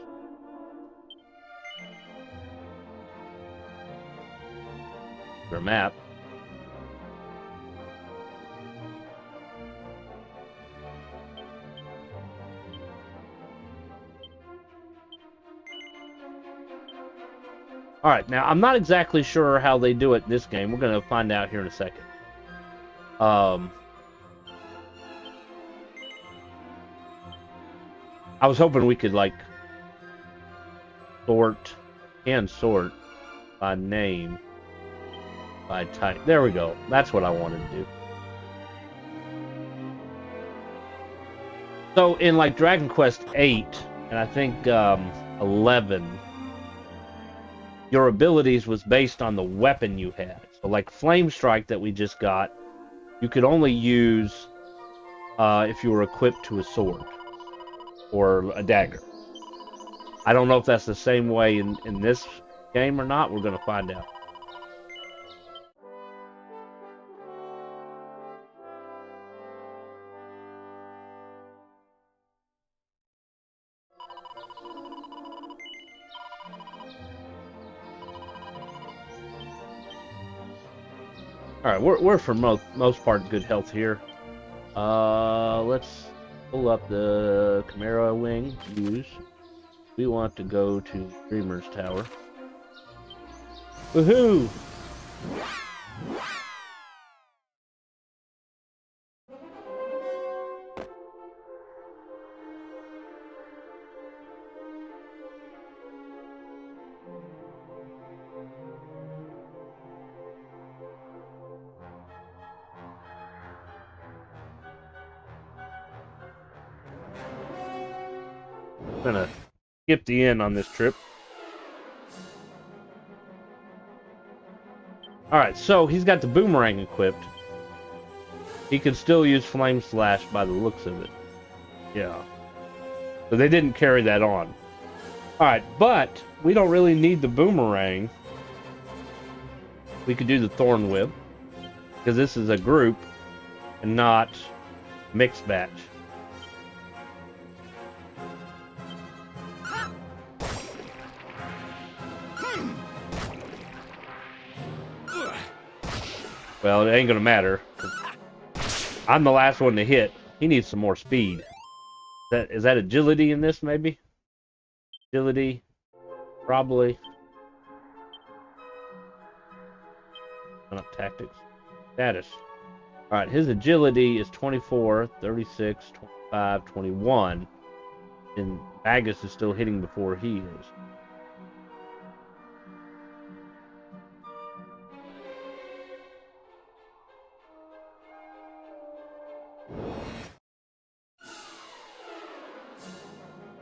Their map. All right, now I'm not exactly sure how they do it in this game. We're gonna find out here in a second. I was hoping we could like sort by name, by type. There we go. That's what I wanted to do. So in like Dragon Quest VIII and I think 11, your abilities was based on the weapon you had. So like Flame Strike that we just got, you could only use if you were equipped to a sword or a dagger. I don't know if that's the same way in this game or not. We're going to find out. All right, we're for most part good health here. Let's pull up the Chimera Wing. Use. We want to go to Dreamer's Tower. Woohoo! I'm gonna skip the inn on this trip. Alright, so he's got the boomerang equipped. He can still use Flame Slash by the looks of it. Yeah. So they didn't carry that on. Alright, but we don't really need the boomerang. We could do the Thorn Whip. Because this is a group and not mixed batch. Well, it ain't gonna matter. I'm the last one to hit. He needs some more speed. Is that agility in this, maybe? Agility? Probably. Not tactics. Status. Alright, his agility is 24, 36, 25, 21. And Magus is still hitting before he is.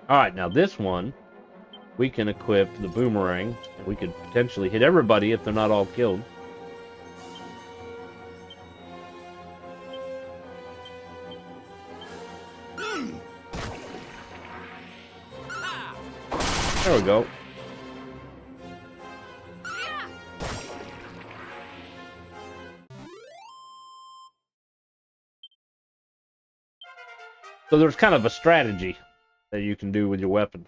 All right, now this one, we can equip the boomerang, and we could potentially hit everybody if they're not all killed. There we go. So there's kind of a strategy that you can do with your weapons.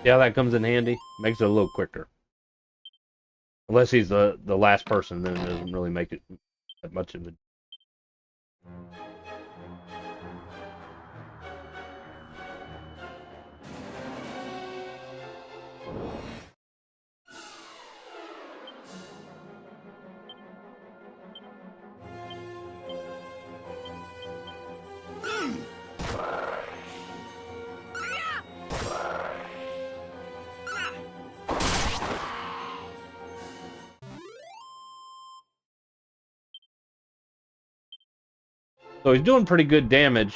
See how that comes in handy? Makes it a little quicker. Unless he's the last person, then it doesn't really make it that much of a... So he's doing pretty good damage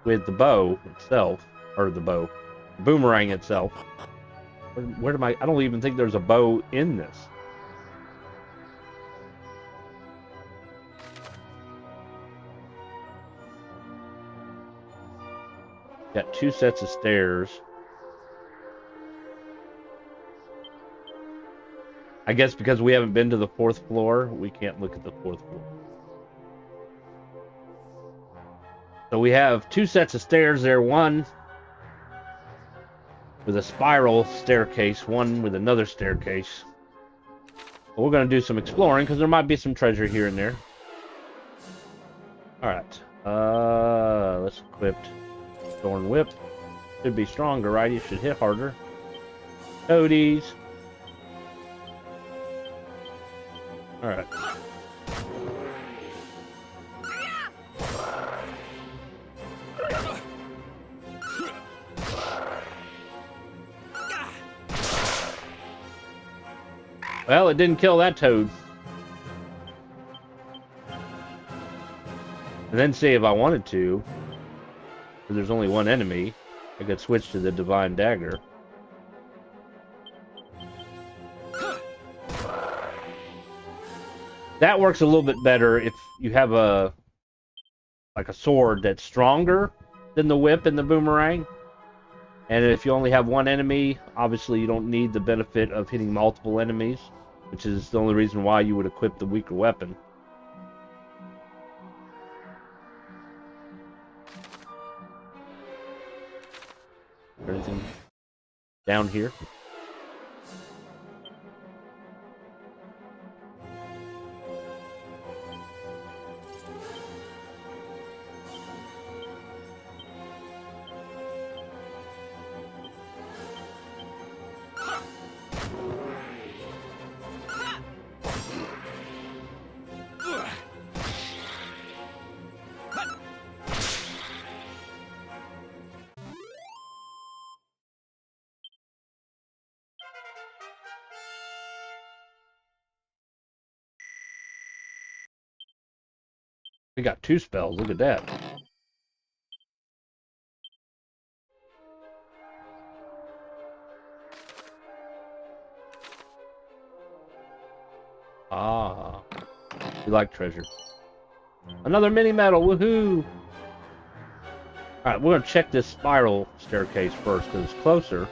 with the bow itself, or the boomerang itself. Where am I? I don't even think there's a bow in this. Got 2 sets of stairs. I guess because we haven't been to the 4th floor, we can't look at the 4th floor. So we have 2 sets of stairs there, one with a spiral staircase, one with another staircase. But we're going to do some exploring because there might be some treasure here and there. Alright. Let's equip Thorn Whip. Should be stronger, right? You should hit harder. Toadies. Alright. Well, it didn't kill that toad. And then see if I wanted to, because there's only one enemy, I could switch to the Divine Dagger. That works a little bit better if you have a sword that's stronger than the whip and the boomerang. And if you only have one enemy, obviously you don't need the benefit of hitting multiple enemies, which is the only reason why you would equip the weaker weapon. Anything down here? We got 2 spells, look at that. Ah, we like treasure. Another mini medal, woohoo! Alright, we're gonna check this spiral staircase first, because it's closer.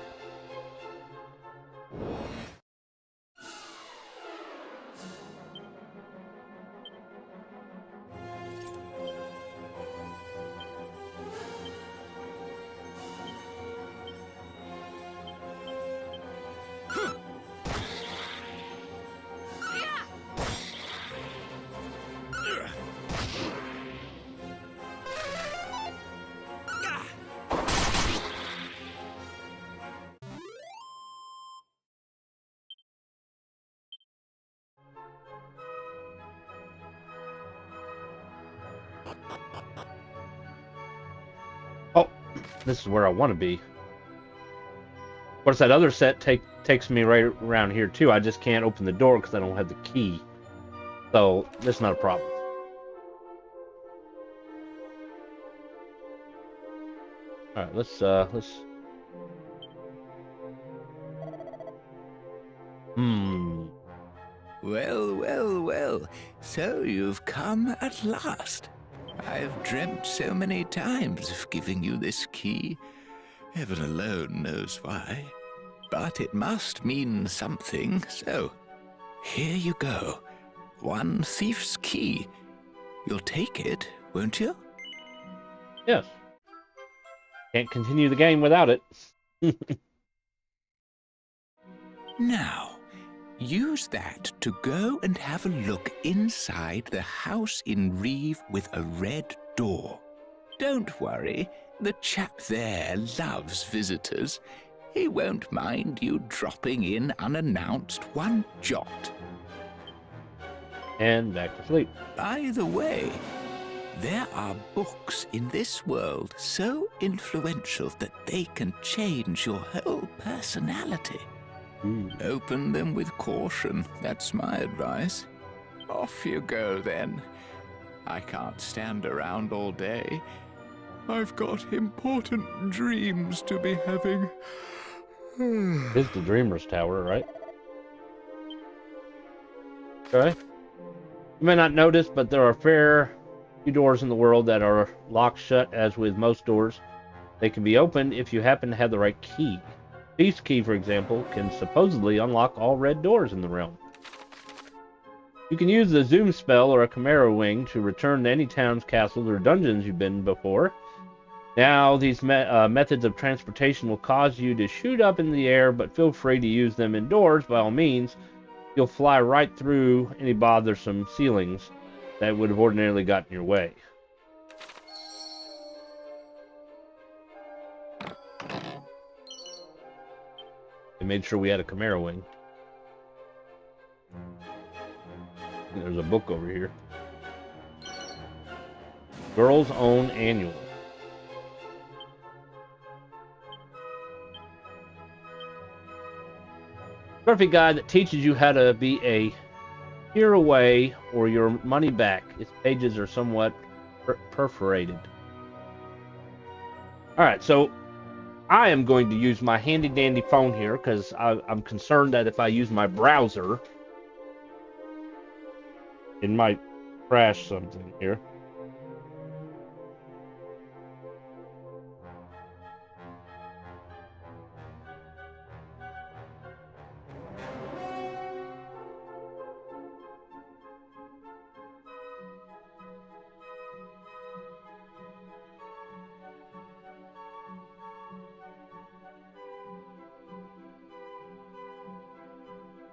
This is where I want to be. Of course, that other set takes me right around here too. I just can't open the door because I don't have the key. So that's not a problem. All right, let's. Well, well, well. So you've come at last. I've dreamt so many times of giving you this key. Heaven alone knows why. But it must mean something, so here you go. One thief's key. You'll take it, won't you? Yes. Can't continue the game without it. Now, use that to go and have a look inside the house in Reeve with a red door. Don't worry, the chap there loves visitors. He won't mind you dropping in unannounced one jot. And back to sleep. By the way, there are books in this world so influential that they can change your whole personality. Open them with caution, that's my advice. Off you go, then. I can't stand around all day. I've got important dreams to be having. This is the Dreamer's Tower, right? Okay. You may not notice, but there are a fair few doors in the world that are locked shut, as with most doors. They can be opened if you happen to have the right key. Thief's key, for example, can supposedly unlock all red doors in the realm. You can use the zoom spell or a chimera wing to return to any towns, castles, or dungeons you've been before. Now, these methods of transportation will cause you to shoot up in the air, but feel free to use them indoors by all means. You'll fly right through any bothersome ceilings that would have ordinarily gotten in your way. I made sure we had a chimera wing. There's a book over here. Girls Own Annual. Trophy guide that teaches you how to be a here away or your money back. Its pages are somewhat perforated. Alright, so I am going to use my handy dandy phone here because I'm concerned that if I use my browser, it might crash something here.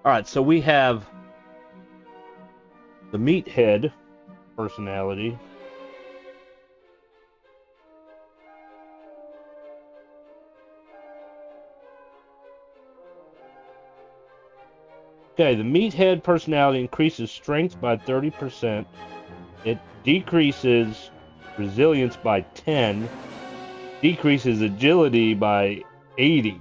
Alright, so we have the meathead personality. Okay, the meathead personality increases strength by 30%. It decreases resilience by 10. Decreases agility by 80.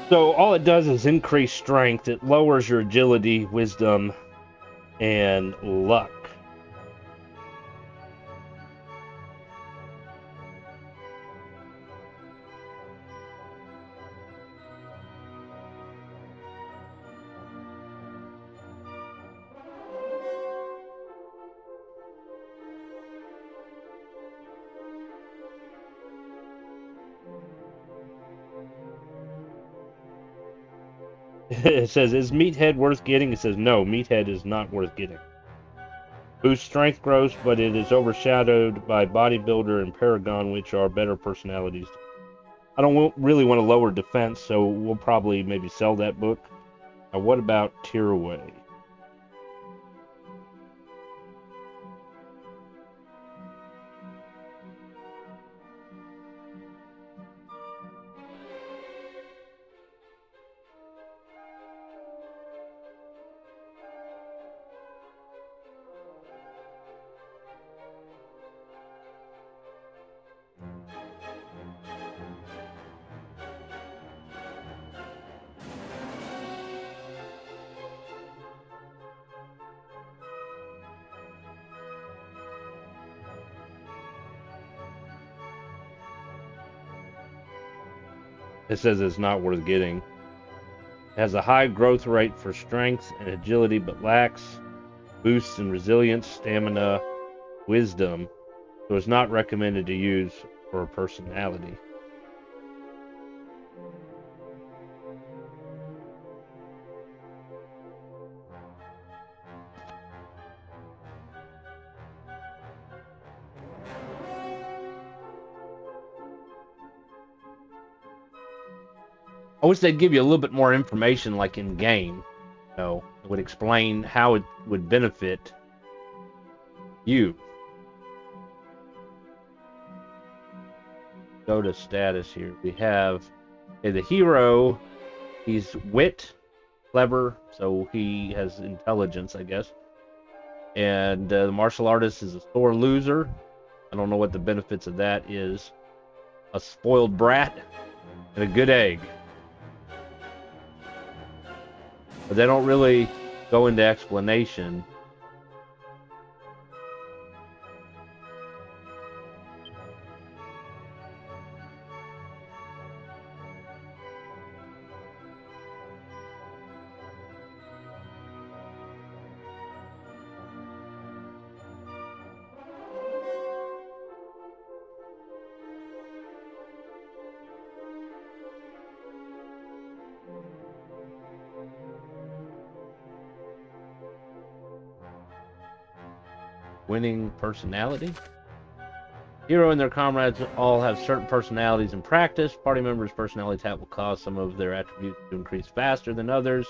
So all it does is increase strength. It lowers your agility, wisdom, and luck. It says, is Meathead worth getting? It says, no, Meathead is not worth getting. Boost strength growth, but it is overshadowed by Bodybuilder and Paragon, which are better personalities. I don't really want to lower defense, so we'll probably maybe sell that book. Now, what about Tearaway? It says it's not worth getting. It has a high growth rate for strength and agility, but lacks boosts in resilience, stamina, wisdom, so it's not recommended to use for a personality. I wish they'd give you a little bit more information, like in game. You know, it would explain how it would benefit you. Go to status here. We have the hero. He's wit, clever, so he has intelligence, I guess. And the martial artist is a sore loser. I don't know what the benefits of that is. A spoiled brat and a good egg. But they don't really go into explanation. Winning personality. Hero and their comrades all have certain personalities in practice. Party members' personality tap will cause some of their attributes to increase faster than others.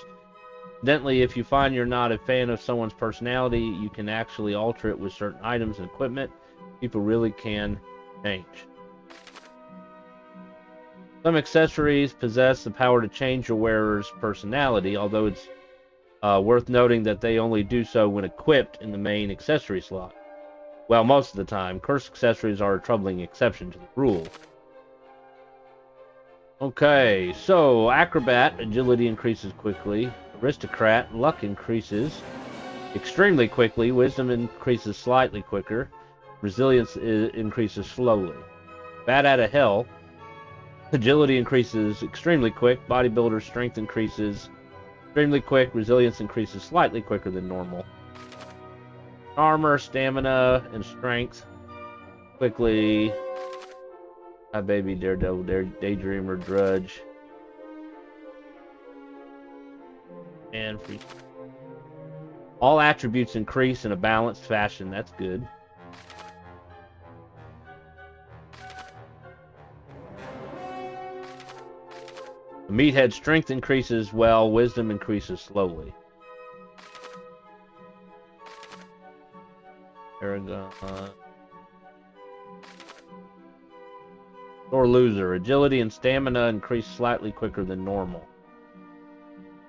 Incidentally, if you find you're not a fan of someone's personality, you can actually alter it with certain items and equipment. People really can change. Some accessories possess the power to change your wearer's personality, although it's worth noting that they only do so when equipped in the main accessory slot. Well, most of the time. Cursed accessories are a troubling exception to the rule. Okay, so Acrobat, agility increases quickly. Aristocrat, luck increases extremely quickly. Wisdom increases slightly quicker. Resilience increases slowly. Bat out of hell, agility increases extremely quick. Bodybuilder, strength increases extremely quick. Resilience increases slightly quicker than normal. Armor, stamina, and strength quickly. Hi, baby, Daredevil, Daydreamer, Drudge, and free. All attributes increase in a balanced fashion. That's good. The Meathead strength increases well. Wisdom increases slowly. Paragon. Sore loser. Agility and stamina increase slightly quicker than normal.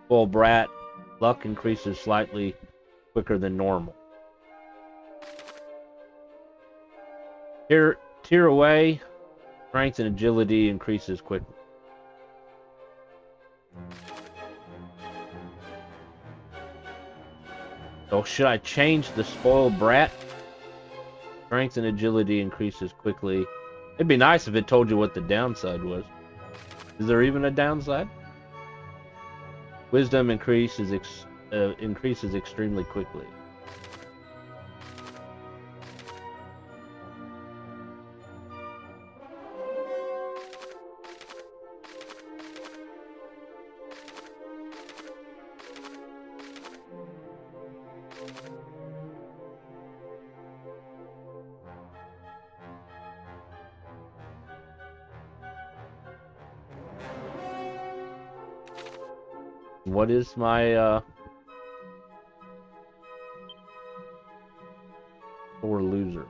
Full brat. Luck increases slightly quicker than normal. Tear away. Strength and agility increases quickly. So should I change the spoiled brat? Strength and agility increases quickly. It'd be nice if it told you what the downside was. Is there even a downside? Wisdom increases extremely quickly. What is my sore loser?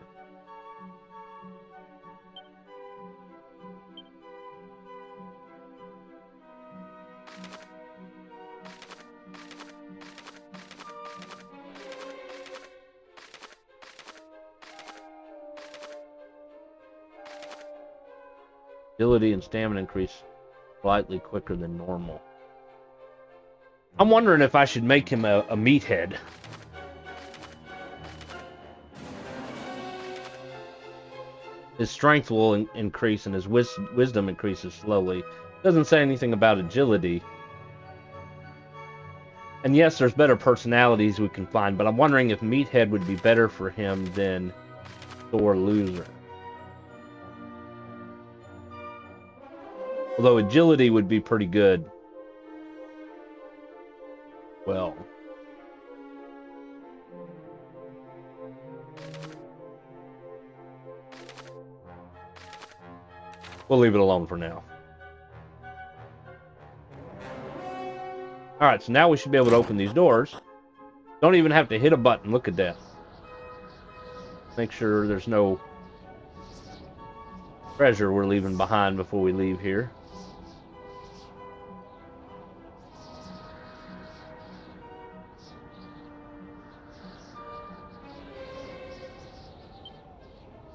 Agility and stamina increase slightly quicker than normal. I'm wondering if I should make him a meathead. His strength will increase and his wisdom increases slowly. Doesn't say anything about agility. And yes, there's better personalities we can find, but I'm wondering if meathead would be better for him than sore loser. Although agility would be pretty good. Well, we'll leave it alone for now. Alright, so now we should be able to open these doors. Don't even have to hit a button. Look at that. Make sure there's no treasure we're leaving behind before we leave here.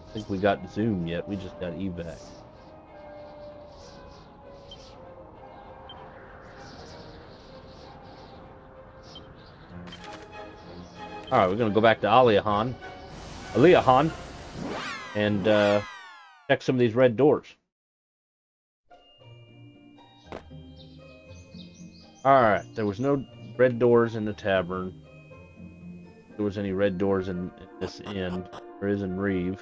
I think we got Zoom yet. We just got evac. Alright, we're going to go back to Aliahan, and check some of these red doors. Alright, there was no red doors in the tavern. If there was any red doors in this inn. There is in Reeve.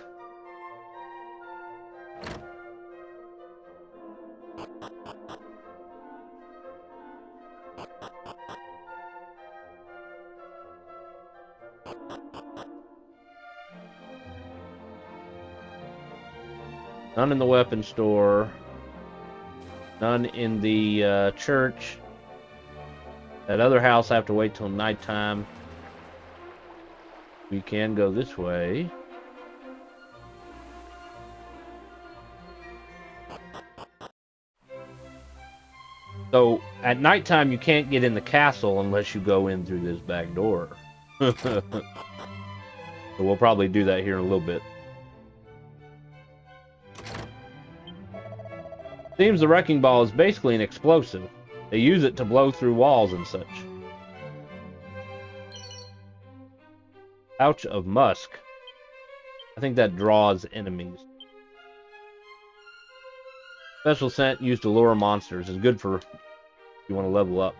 None in the weapon store. None in the church. That other house, I have to wait till nighttime. We can go this way. So, at nighttime, you can't get in the castle unless you go in through this back door. So we'll probably do that here in a little bit. Seems the wrecking ball is basically an explosive. They use it to blow through walls and such. Pouch of musk. I think that draws enemies. Special scent used to lure monsters. Is good for if you want to level up.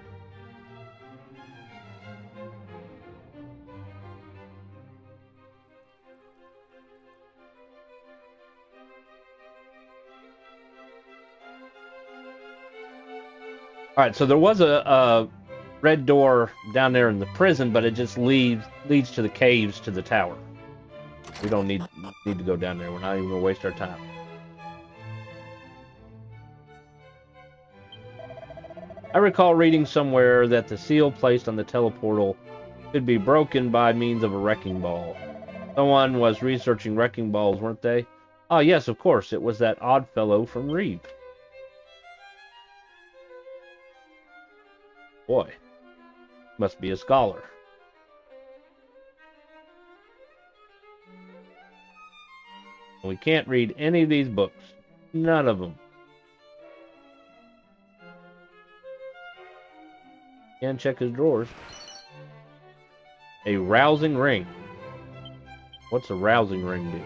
Alright, so there was a red door down there in the prison, but it just leads to the caves to the tower. We don't need to go down there. We're not even going to waste our time. I recall reading somewhere that the seal placed on the teleportal could be broken by means of a wrecking ball. Someone was researching wrecking balls, weren't they? Ah, yes, of course. It was that odd fellow from Reeve. Boy, must be a scholar. We can't read any of these books. None of them. And check his drawers. A rousing ring. What's a rousing ring do?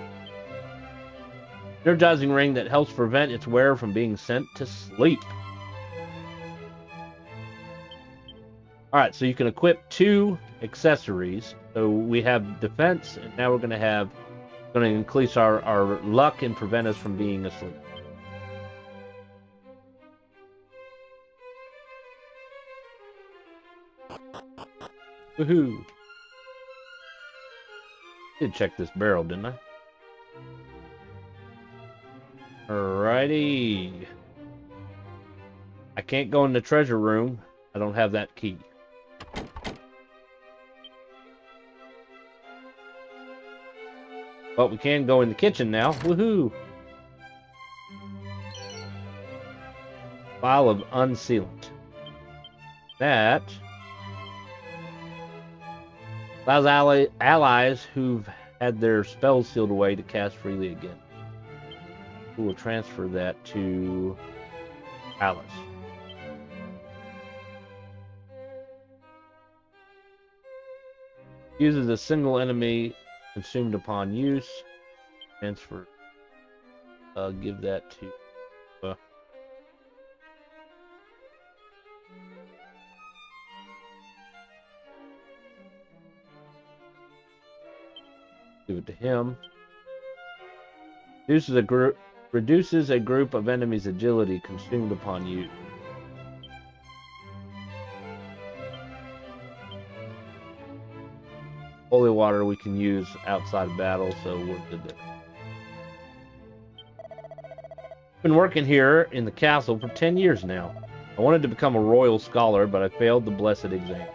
Energizing ring that helps prevent its wearer from being sent to sleep. Alright, so you can equip 2 accessories. So we have defense, and now we're going to increase our luck and prevent us from being asleep. Woohoo! Did check this barrel, didn't I? Alrighty. I can't go in the treasure room. I don't have that key. But we can go in the kitchen now. Woohoo! File of unsealant. That allows allies who've had their spells sealed away to cast freely again. We will transfer that to Alice. Uses a single enemy consumed upon use. Transfer. Give that to. Give it to him. Reduces a group of enemies' agility consumed upon use. Holy water we can use outside of battle, so we're good there. Been working here in the castle for 10 years now. I wanted to become a royal scholar, but I failed the blessed exam.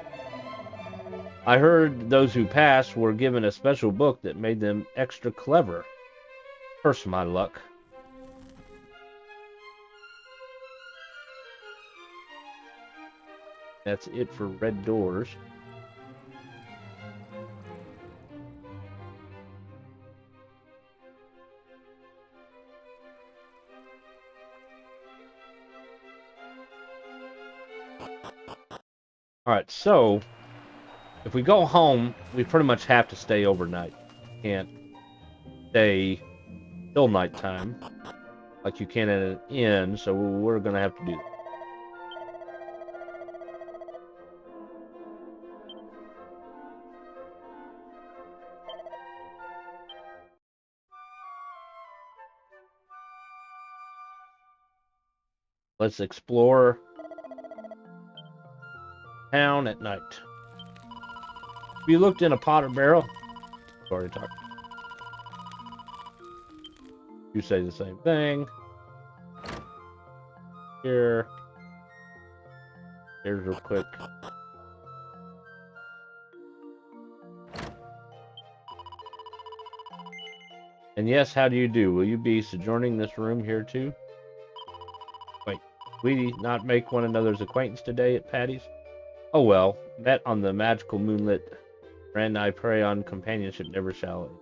I heard those who passed were given a special book that made them extra clever. Curse my luck. That's it for red doors. Alright, so if we go home, we pretty much have to stay overnight. Can't stay till nighttime like you can at an inn, so we're going to have to do that. Let's explore town at night. Have you looked in a pot or barrel? Sorry, talk. You say the same thing. Here's real quick. And yes, how do you do? Will you be sojourning this room here too? Wait, we not make one another's acquaintance today at Patty's? Oh well, met on the magical moonlit friend, I pray on companionship never shall end.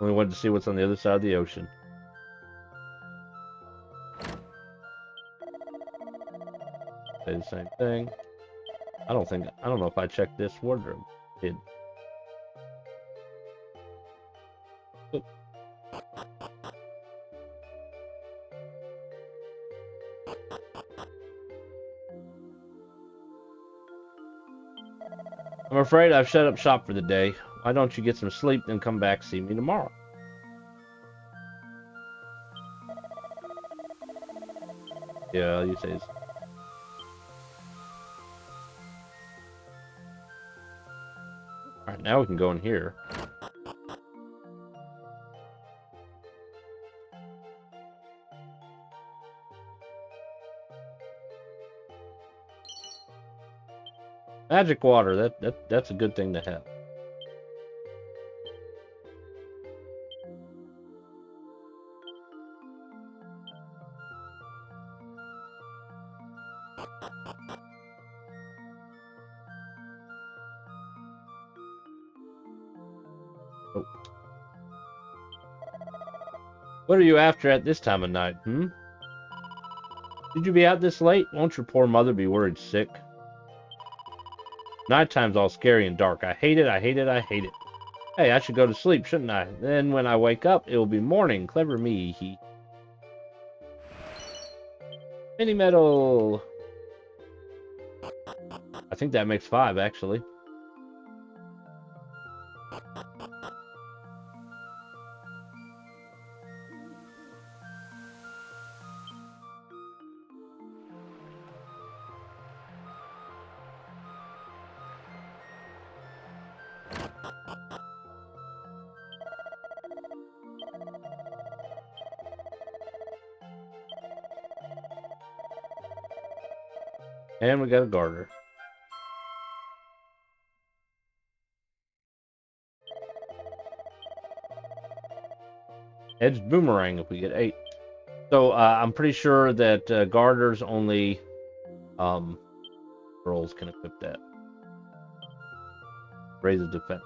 We wanted to see what's on the other side of the ocean. Say the same thing. I don't know if I checked this wardrobe. Did. Oop. I'm afraid I've shut up shop for the day. Why don't you get some sleep and come back see me tomorrow? Yeah, you say it's... Alright, now we can go in here. Magic water, that's a good thing to have. Oh. What are you after at this time of night, hmm? Did you be out this late? Won't your poor mother be worried sick? Nighttime's all scary and dark. I hate it, I hate it, I hate it. Hey, I should go to sleep, shouldn't I? Then when I wake up, it will be morning. Clever me. Mini metal. I think that makes 5, actually. And we got a garter. Edged boomerang if we get 8. So I'm pretty sure that garters only girls can equip that. Raises defense.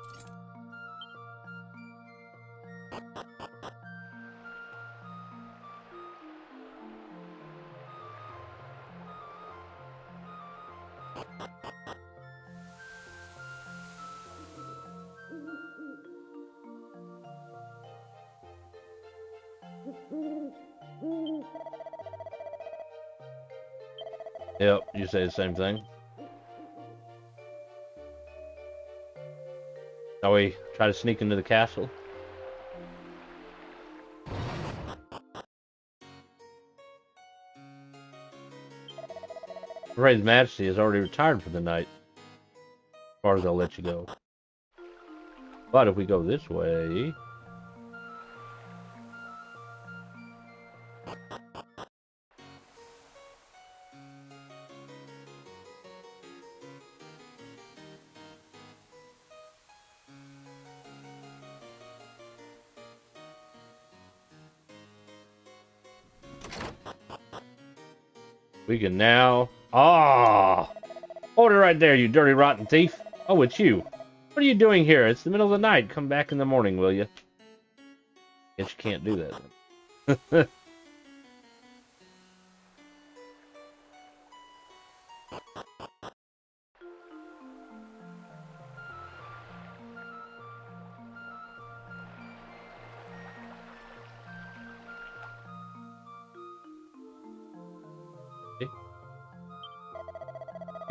Yep, you say the same thing. Shall we try to sneak into the castle? His Majesty has already retired for the night, as far as I'll let you go. But if we go this way... we can now... Ah! Hold it right there, you dirty rotten thief! Oh, it's you. What are you doing here? It's the middle of the night. Come back in the morning, will you? Guess you can't do that then.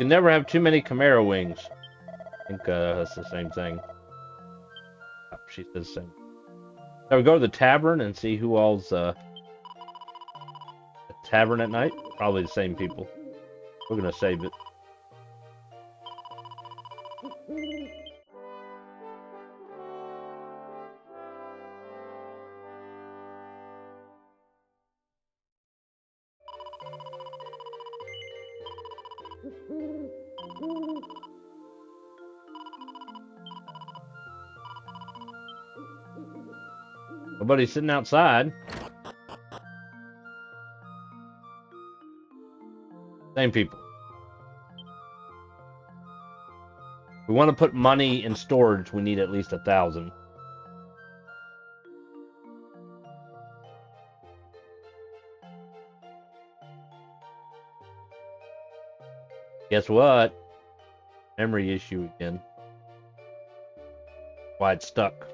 You can never have too many Chimera wings. I think that's the same thing. Oh, she says the same. So we go to the tavern and see who all's at the tavern at night. Probably the same people. We're gonna save it. Nobody's sitting outside. Same people. We want to put money in storage. We need at least 1,000. Guess what? Memory issue again. Why it's stuck.